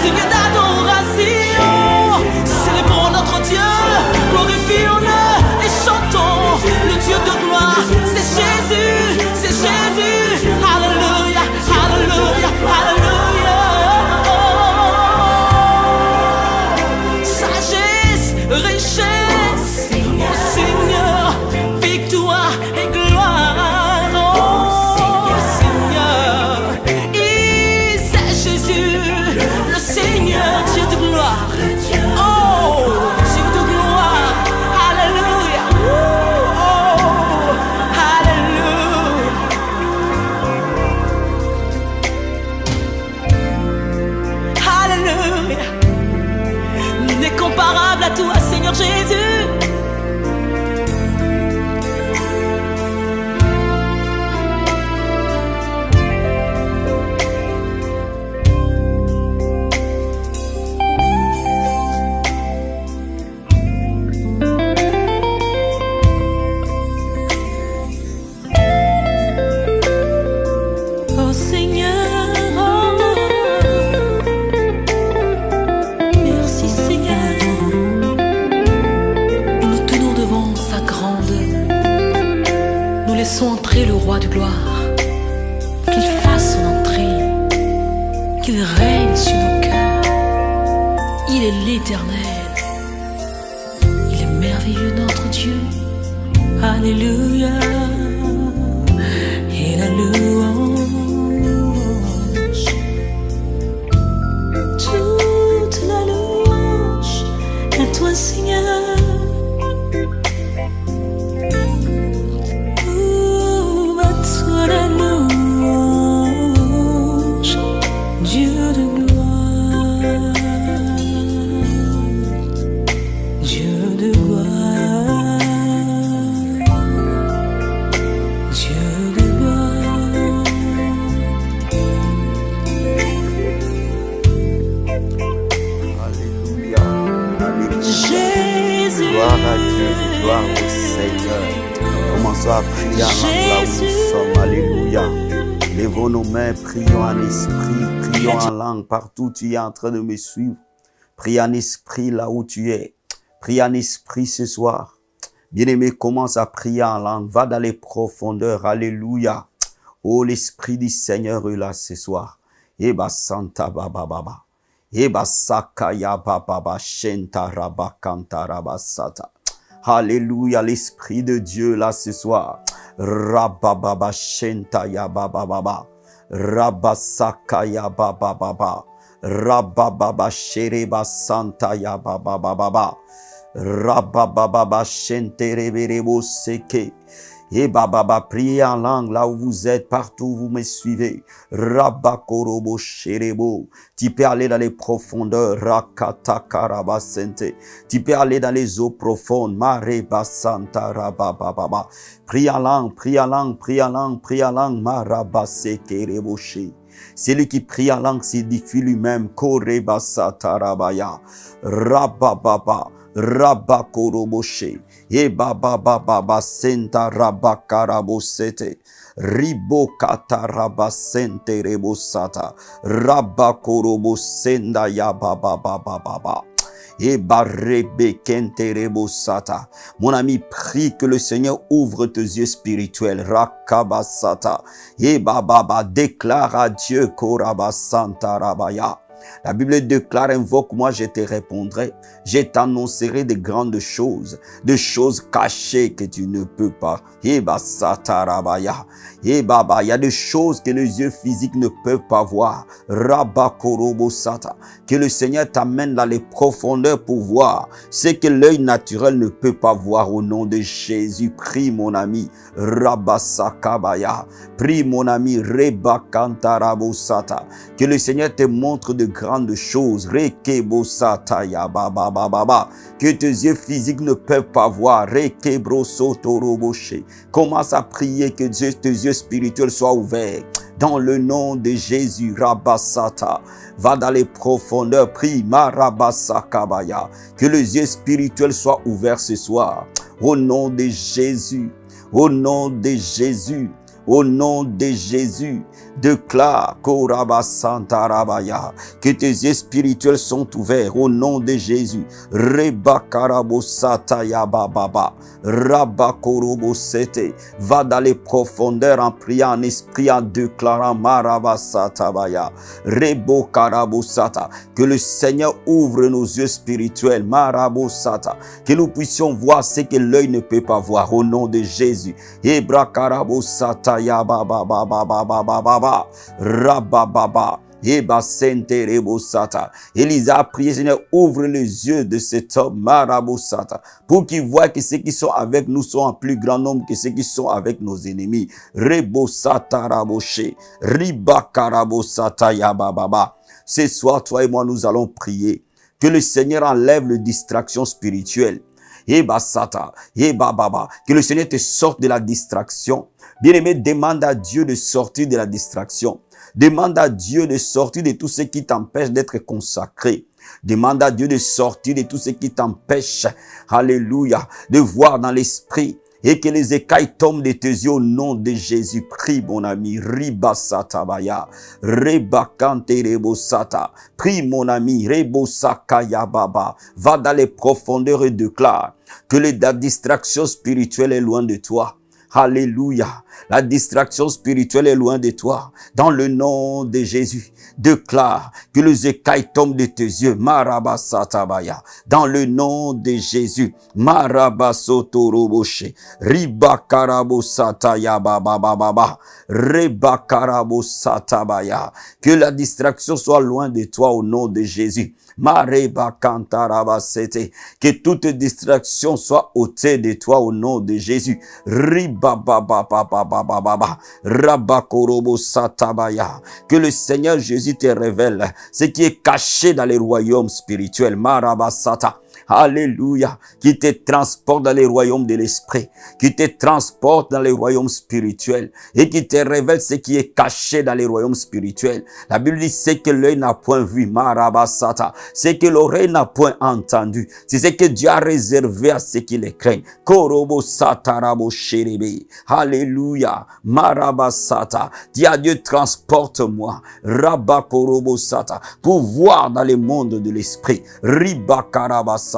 digne d'adoration, célébrons notre Dieu, glorifions-le et chantons le Dieu de gloire, c'est Jésus, alléluia, alléluia, alléluia, sagesse, richesse, oh Seigneur, victoire et gloire, oh Seigneur, c'est Jésus, le Seigneur, Dieu de gloire, oh Dieu de gloire, alléluia, oh alléluia, alléluia, n'est comparable à toi, Seigneur Jésus. Oh Seigneur, oh, merci Seigneur, nous nous tenons devant sa grande, nous laissons entrer le roi de gloire, qu'il fasse son entrée, qu'il règne sur nos cœurs, il est l'Éternel, il est merveilleux notre Dieu, alléluia, et la louange, toi, Seigneur. Oh, à toi la louange, Dieu de gloire, Dieu de gloire, Dieu de gloire. Alléluia. Alléluia. Jésus, Gloire à Dieu, gloire au Seigneur. Commençons à prier en langue là où nous sommes. Alléluia. Levons nos mains, prions en esprit, prions en langue partout où tu es en train de me suivre. Prie en esprit là où tu es. Prie en esprit ce soir. Bien-aimé, commence à prier en langue. Va dans les profondeurs. Alléluia. Oh, l'esprit du Seigneur est là ce soir. Eba Santa Baba Baba. Eba Sakaya Baba Shenta Rabba Kanta Rabba Sata. Alléluia, l'esprit de Dieu là ce soir. Rabba Baba Shenta Ya Baba Baba. Rabba Sakaya Baba Baba. Rabba Baba Shereba Santa Ya Baba Baba. Rabba Baba Shente Reberebo Seke. Et Baba, priez en langue là où vous êtes, partout où vous me suivez. Rabba Korobo Sherebo. Tu peux aller dans les profondeurs. Rakata Karaba Sente. Tu peux aller dans les eaux profondes. Mareba Santa Rabba Baba. Prie en langue, prie en langue, prie en langue, prie en langue. Maraba Seke Reboche. Celui qui prie en langue s'édifie lui-même. Koreba Sata Rabaya. Rabba Baba. Rabba Koroboshe. E baba baba senta rabba karabosete. Ribo kata rabba sente rebosata. Rabba korobosenda ya baba baba baba. Et barrebe kente rebosata. Mon ami, prie que le Seigneur ouvre tes yeux spirituels. Rakabasata. Et baba déclare à Dieu korabasanta rabaya. La Bible déclare, invoque-moi, je te répondrai. Je t'annoncerai de grandes choses, de choses cachées que tu ne peux pas. Eba satarabaya. Baba, il y a des choses que les yeux physiques ne peuvent pas voir. Rabba korobo sata. Que le Seigneur t'amène dans les profondeurs pour voir ce que l'œil naturel ne peut pas voir au nom de Jésus. Prie mon ami. Rabba sakabaya. Prie mon ami. Reba kantarabo sata. Que le Seigneur te montre de grandes choses. Rekebo sata ya baba baba. Que tes yeux physiques ne peuvent pas voir. Rekebro sotoroboshe. Commence à prier que tes yeux spirituels soient ouverts. Dans le nom de Jésus, Rabasata, va dans les profondeurs, prie, Marabasakabaya, que les yeux spirituels soient ouverts ce soir. Au nom de Jésus, au nom de Jésus, au nom de Jésus, déclare Korabasantarabaya, que tes yeux spirituels sont ouverts au nom de Jésus. Reba Karabosataya Baba, Rabba Korobosete, va dans les profondeurs en priant en esprit, en déclarant Marabasatabaya, Rebo Karabosata, que le Seigneur ouvre nos yeux spirituels, Marabosata, que nous puissions voir ce que l'œil ne peut pas voir au nom de Jésus. Ebra Karabosata ya baba baba baba baba rabba baba. Eba sente rebosata. Élisa a prié, Seigneur, ouvre les yeux de cet homme, marabosata, pour qu'il voie que ceux qui sont avec nous sont en plus grand nombre que ceux qui sont avec nos ennemis. Rebosata raboshe, riba karabosata ya baba. Ce soir, toi et moi, nous allons prier que le Seigneur enlève les distractions spirituelles. Eba sata, eba baba, que le Seigneur te sorte de la distraction. Bien-aimé, demande à Dieu de sortir de la distraction. Demande à Dieu de sortir de tout ce qui t'empêche d'être consacré. Demande à Dieu de sortir de tout ce qui t'empêche, alléluia, de voir dans l'esprit. Et que les écailles tombent de tes yeux au nom de Jésus. Prie, mon ami. Ribasatabaya. Rebakante rebosata. Prie, mon ami. Rebosakaya baba. Va dans les profondeurs et déclare que la distraction spirituelle est loin de toi. Alléluia. La distraction spirituelle est loin de toi. Dans le nom de Jésus, déclare que les écailles tombent de tes yeux. Marabasatabaya. Dans le nom de Jésus. Marabasotoroboche. Ribakarabosataya babababa. Rebakarabosatabaya. Que la distraction soit loin de toi au nom de Jésus. Que toute distraction soit ôtée de toi au nom de Jésus. Que le Seigneur Jésus te révèle ce qui est caché dans les royaumes spirituels. Marabasata. Alléluia, qui te transporte dans les royaumes de l'esprit, qui te transporte dans les royaumes spirituels et qui te révèle ce qui est caché dans les royaumes spirituels. La Bible dit c'est que l'œil n'a point vu, Marabasata, c'est que l'oreille n'a point entendu, c'est ce que Dieu a réservé à ceux qui les craignent. Korobo satarabo sherebe. Alléluia, Marabasata. Dis à Dieu, transporte-moi, Rabakorobo sata, pour voir dans les mondes de l'esprit. Ribakarabasata.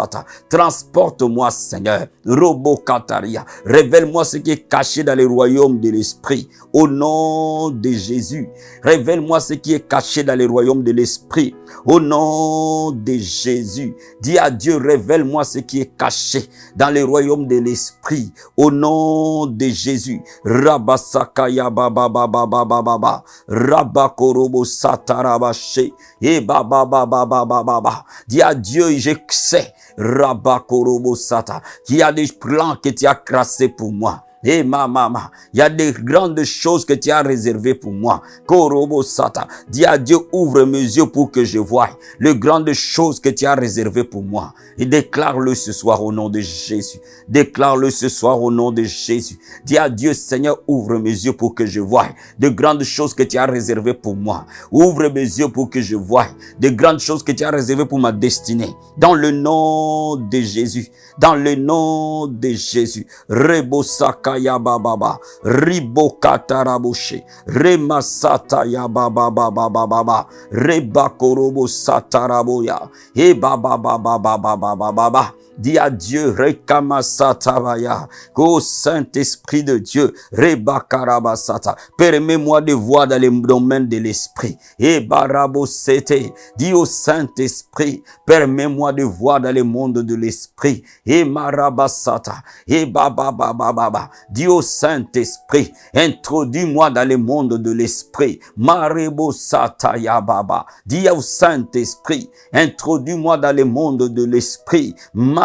Transporte-moi, Seigneur. Robo Kataria. Révèle-moi ce qui est caché dans les royaumes de l'esprit. Au nom de Jésus. Révèle-moi ce qui est caché dans les royaumes de l'esprit. Au nom de Jésus. Dis à Dieu, révèle-moi ce qui est caché dans les royaumes de l'esprit. Au nom de Jésus. Rabasakaya baba baba baba baba. Rabakorobo satarabashe. Et baba baba baba baba. Dis à Dieu, je sais. Rabakorobo sata. Qu'il y a des plans que tu as tracés pour moi. Eh maman, il y a des grandes choses que tu as réservées pour moi. Korobo sata. Dis à Dieu, ouvre mes yeux pour que je voie les grandes choses que tu as réservées pour moi. Et déclare-le ce soir au nom de Jésus. Déclare-le ce soir au nom de Jésus. Dis à Dieu, Seigneur, ouvre mes yeux pour que je voie de grandes choses que tu as réservées pour moi. Ouvre mes yeux pour que je voie de grandes choses que tu as réservées pour ma destinée. Dans le nom de Jésus. Dans le nom de Jésus. Rebosaka ya baba, ribokataraboshe, remasata ya baba baba baba, rebakorobo sataraboya, e baba baba baba baba baba. Dis à Dieu, Rekamasatavaya, qu'au Saint-Esprit de Dieu, Rebakarabasata, permets-moi de voir dans les domaines de l'Esprit. Et Barabosete, dis au Saint-Esprit, permets-moi de voir dans les mondes de l'Esprit. Et Marabasata, et Baba Baba Baba, dis au Saint-Esprit, introduis-moi dans les mondes de l'Esprit. Marebosata ya Baba, dis au Saint-Esprit, introduis-moi dans les mondes de l'Esprit.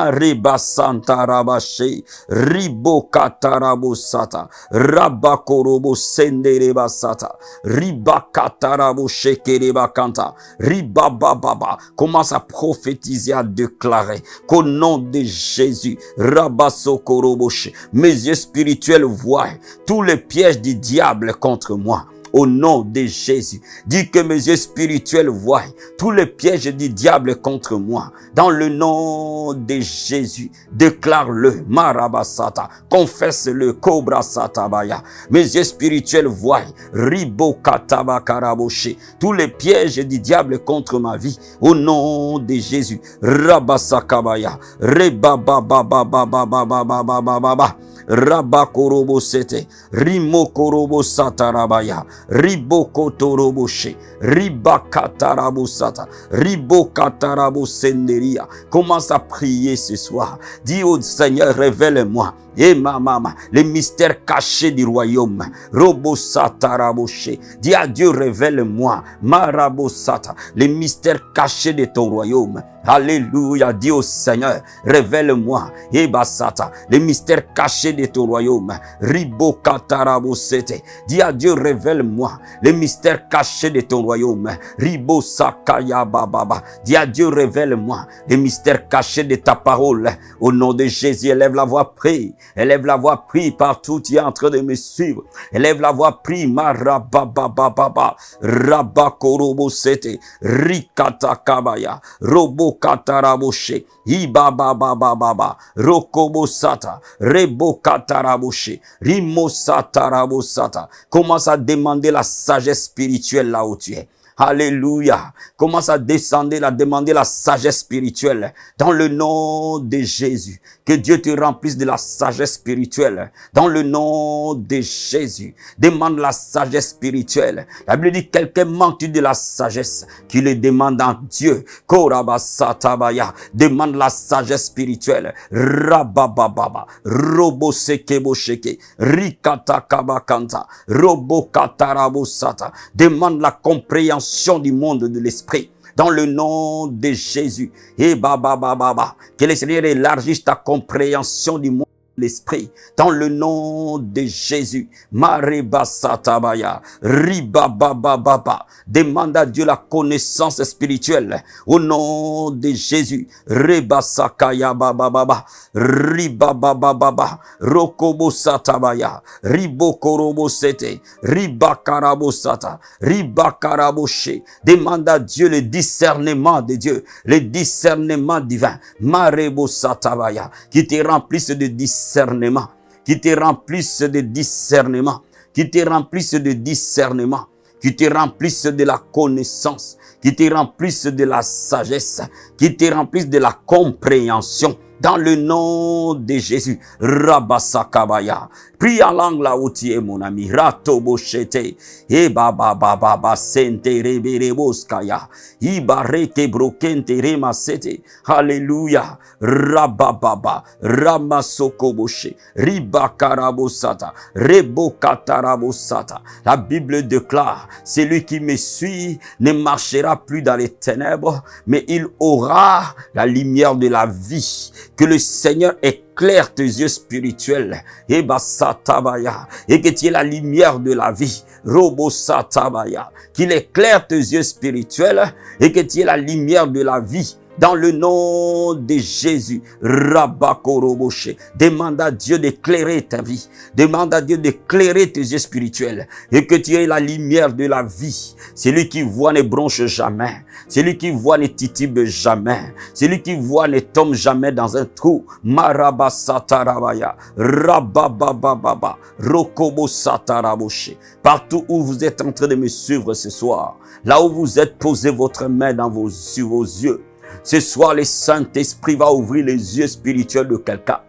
Mariba Santa Rabashe, Ribo Katarabo Sata, Rabakorobo Sendereba Sata, Riba Katarabo Shekereba Kanta, Riba Baba. Commence à prophétiser, à déclarer qu'au nom de Jésus, Rabasokoroboche, mes yeux spirituels voient tous les pièges du diable contre moi. Au nom de Jésus, dis que mes yeux spirituels voient tous les pièges du diable contre moi. Dans le nom de Jésus, déclare-le, Marabasata, confesse-le, Cobra Satabaya. Mes yeux spirituels voient, Ribo Katabakaraboshe, tous les pièges du diable contre ma vie. Au nom de Jésus, Rabasakabaya, Rebababababababababababa. Rabakorobo sete, Rimokorobo satarabaya, Ribokotoroboche, Ribakatarabo sata, Ribokatarabo senderia. Commence à prier ce soir. Dis au Seigneur, révèle-moi. Et ma maman, les mystères cachés du royaume. Robosataraboche. Dis à Dieu, révèle-moi. Marabosata, les mystères cachés de ton royaume. Alléluia. Dis au Seigneur, révèle-moi. Et basata, les mystères cachés de ton royaume. Ribokatarabosete. Dis à Dieu, révèle-moi les mystères cachés de ton royaume. Ribosakaya bababa. Dis à Dieu, révèle-moi les mystères cachés de ta parole. Au nom de Jésus, élève la voix, prie. Élève la voix, prie partout, tu es en train de me suivre. Élève la voix, prie. Marababababa. Rabakorobosete. Rikatakabaya. Robokataraboshe. Ibababababa. Rokobosata. Rebokataraboshe. Rimosatarabosata. Commence à demander la sagesse spirituelle là où tu es. Alléluia. Commence à descendre, à demander la sagesse spirituelle. Dans le nom de Jésus. Que Dieu te remplisse de la sagesse spirituelle. Dans le nom de Jésus. Demande la sagesse spirituelle. La Bible dit, quelqu'un manque-t-il de la sagesse? Qu'il le demande en Dieu. Korabasatabaya. Demande la sagesse spirituelle. Rabababa. Robo sekebo sheke. Rikata kabakanta. Robo katarabosata. Demande la compréhension du monde de l'esprit. Dans le nom de Jésus. Et baba. Que le Seigneur élargisse ta compréhension du monde de l'esprit. Dans le nom de Jésus. Mareba satabaya. Ribabababa. Demande à Dieu la connaissance spirituelle. Au nom de Jésus. Reba sakaya bababa. Ribabababa. Rokobo satabaya. Ribokorobo sete. Ribakarabosata. Ribakaraboshe. Demande à Dieu le discernement de Dieu. Le discernement divin. Marebo satabaya. Qui te remplisse de discernement. Qui te remplisse de discernement. Qui te remplisse de discernement. Qui te remplisse de la connaissance. Qui te remplisse de la sagesse. Qui te remplisse de la compréhension. Dans le nom de Jésus. Rabasakabaya. Prie en langue là où tu es, mon ami. Ratoboshete. E baba sente rebereboskaya. Ibareke brokente remasete. Alléluia. Rabababa. Ramasokoboshe. Ribakarabosata. Rebokatarabosata. La Bible déclare, celui qui me suit ne marchera plus dans les ténèbres, mais il aura la lumière de la vie. Que le Seigneur éclaire tes yeux spirituels. Et basatabaya. Et que tu aies la lumière de la vie. Robo satabaya. Qu'il éclaire tes yeux spirituels. Et que tu aies la lumière de la vie. Dans le nom de Jésus, Rabakoroboshe. Demande à Dieu d'éclairer ta vie. Demande à Dieu d'éclairer tes yeux spirituels. Et que tu aies la lumière de la vie. Celui qui voit ne bronche jamais. Celui qui voit ne titube jamais. Celui qui voit ne tombe jamais dans un trou. Marabasatarabaya. Rababababa. Rokobosataraboshe. Partout où vous êtes en train de me suivre ce soir. Là où vous êtes, posez votre main sur vos yeux. Ce soir, le Saint-Esprit va ouvrir les yeux spirituels de quelqu'un.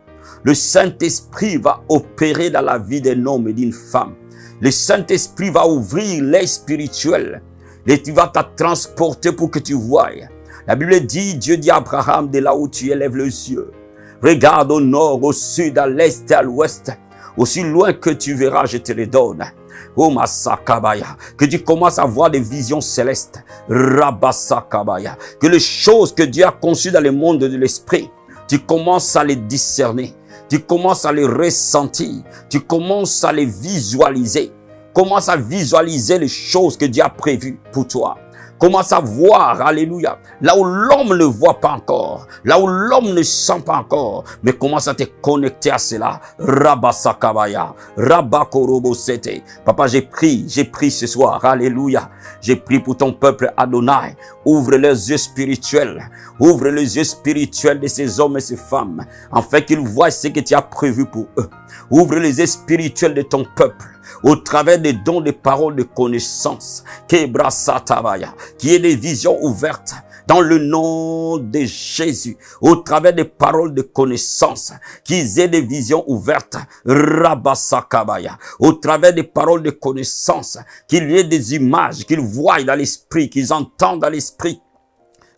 Le Saint-Esprit va opérer dans la vie d'un homme et d'une femme. Le Saint-Esprit va ouvrir l'œil spirituel. Et tu vas te transporter pour que tu voies. La Bible dit, Dieu dit à Abraham, de là où tu élèves les yeux. Regarde au nord, au sud, à l'est et à l'ouest. Aussi loin que tu verras, je te le donne. Oh Masakabaya, que tu commences à voir des visions célestes. Rabasakabaya, que les choses que Dieu a conçues dans le monde de l'esprit, tu commences à les discerner, tu commences à les ressentir, tu commences à les visualiser. Commence à visualiser les choses que Dieu a prévues pour toi. Commence à voir, alléluia, là où l'homme ne voit pas encore, là où l'homme ne sent pas encore, mais commence à te connecter à cela. Rabasakabaya, Rabakorobosete. Papa, j'ai pris ce soir, alléluia. J'ai pris pour ton peuple Adonai. Ouvre les yeux spirituels, ouvre les yeux spirituels de ces hommes et ces femmes, afin qu'ils voient ce que tu as prévu pour eux. Ouvre les yeux spirituels de ton peuple, au travers des dons de paroles de connaissance, qui est des visions ouvertes dans le nom de Jésus, au travers des paroles de connaissance, qu'ils aient des visions ouvertes, Rabasakabaya, au travers des paroles de connaissance, qu'il y ait des images, qu'ils voient dans l'esprit, qu'ils entendent dans l'esprit.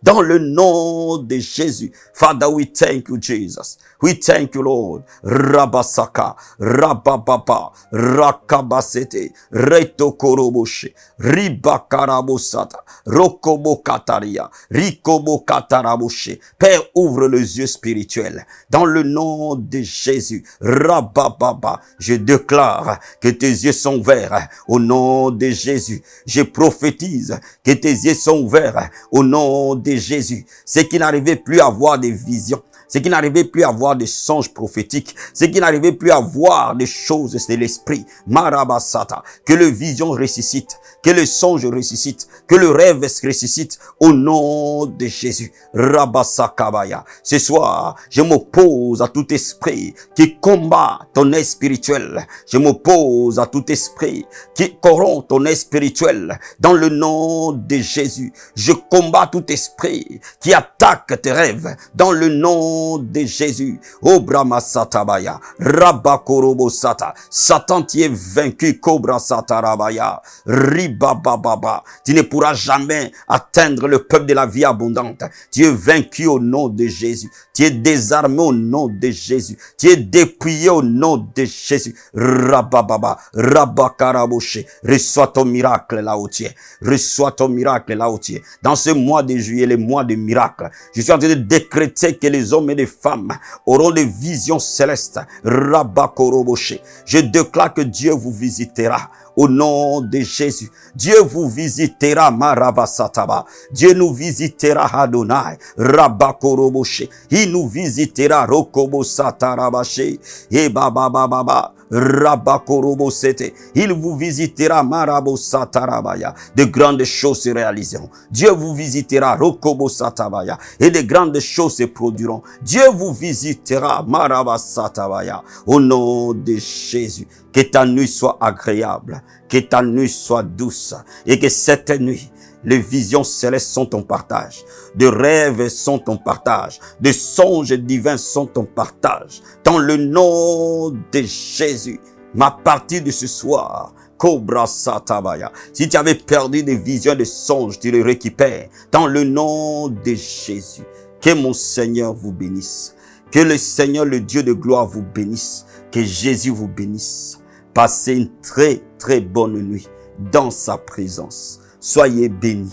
Dans le nom de Jésus. Father, we thank you, Jesus. We thank you, Lord. Rabasaka, Rabababa, Rakabasete, Retokoroboshe, Ribakarabosata, Rokobokataria, Rikobokataraboshe. Père, ouvre les yeux spirituels. Dans le nom de Jésus. Rabababa, je déclare que tes yeux sont ouverts. Au nom de Jésus. Je prophétise que tes yeux sont ouverts. Au nom de Jésus. Ceux qui n'arrivaient plus à voir des visions, ceux qui n'arrivaient plus à voir des songes prophétiques, ceux qui n'arrivaient plus à voir des choses de l'esprit. Marabasata, que le vision ressuscite, que le songe ressuscite, que le rêve ressuscite au nom de Jésus. Rabasakabaya. Ce soir, je m'oppose à tout esprit qui combat ton œil spirituel. Je m'oppose à tout esprit qui corrompt ton œil spirituel. Dans le nom de Jésus, je combats tout esprit qui attaque tes rêves. Dans le nom de Jésus. Oh Brahmasatabaya. Rabakorobosata. Satan, tu es vaincu. Cobra Satarabaya. Ribabababa. Tu ne pourras jamais atteindre le peuple de la vie abondante. Tu es vaincu au nom de Jésus. Tu es désarmé au nom de Jésus. Tu es dépouillé au nom de Jésus. Rabababa. Rabakaraboshe. Reçois ton miracle là où tu es. Reçois ton miracle là où tu es. Dans ce mois de juillet, le mois de miracle, je suis en train de décréter que les hommes et les femmes auront des visions célestes. Rabakoroboshe. Je déclare que Dieu vous visitera. Au nom de Jésus, Dieu vous visitera, Marabasataba. Dieu nous visitera, Adonai, Rabakoroboshe. Il nous visitera, Rokobosatarabashe. Et Baba. Rabakorobosete. Il vous visitera, Marabosatarabaya. De grandes choses se réaliseront. Dieu vous visitera, Rokobosatabaya. Et de grandes choses se produiront. Dieu vous visitera, Marabasatabaya. Au nom de Jésus. Que ta nuit soit agréable, que ta nuit soit douce et que cette nuit, les visions célestes sont ton partage, de rêves sont ton partage, de songes divins sont ton partage. Dans le nom de Jésus, ma partie de ce soir, Cobra Satabaya. Si tu avais perdu des visions, des songes, tu les récupères. Dans le nom de Jésus, que mon Seigneur vous bénisse. Que le Seigneur, le Dieu de gloire, vous bénisse. Que Jésus vous bénisse. Passez une très, très bonne nuit dans sa présence. Soyez bénis,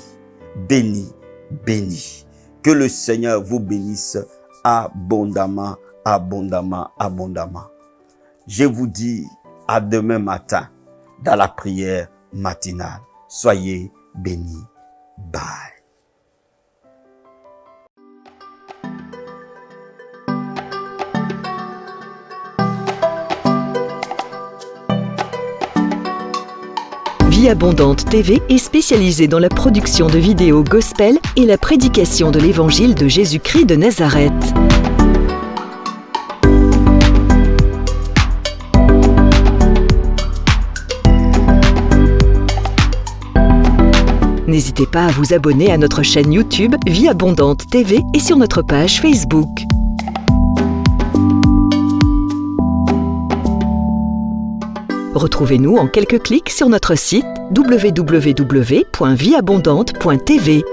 bénis, bénis. Que le Seigneur vous bénisse abondamment, abondamment, abondamment. Je vous dis à demain matin dans la prière matinale. Soyez bénis. Bye. Vie Abondante TV est spécialisée dans la production de vidéos gospel et la prédication de l'évangile de Jésus-Christ de Nazareth. N'hésitez pas à vous abonner à notre chaîne YouTube Vie Abondante TV et sur notre page Facebook. Retrouvez-nous en quelques clics sur notre site www.vieabondante.tv.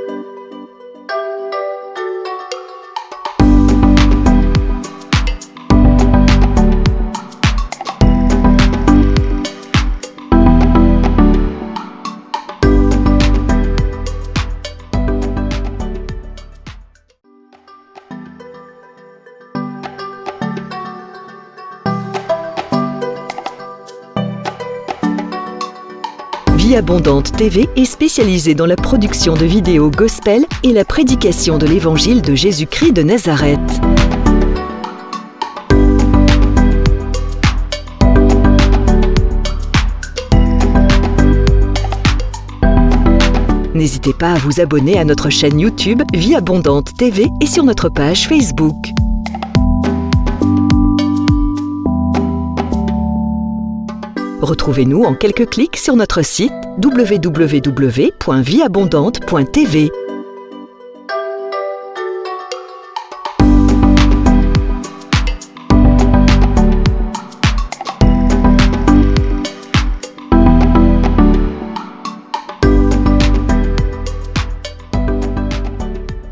Vie Abondante TV est spécialisée dans la production de vidéos gospel et la prédication de l'évangile de Jésus-Christ de Nazareth. N'hésitez pas à vous abonner à notre chaîne YouTube Vie Abondante TV et sur notre page Facebook. Retrouvez-nous en quelques clics sur notre site www.vieabondante.tv.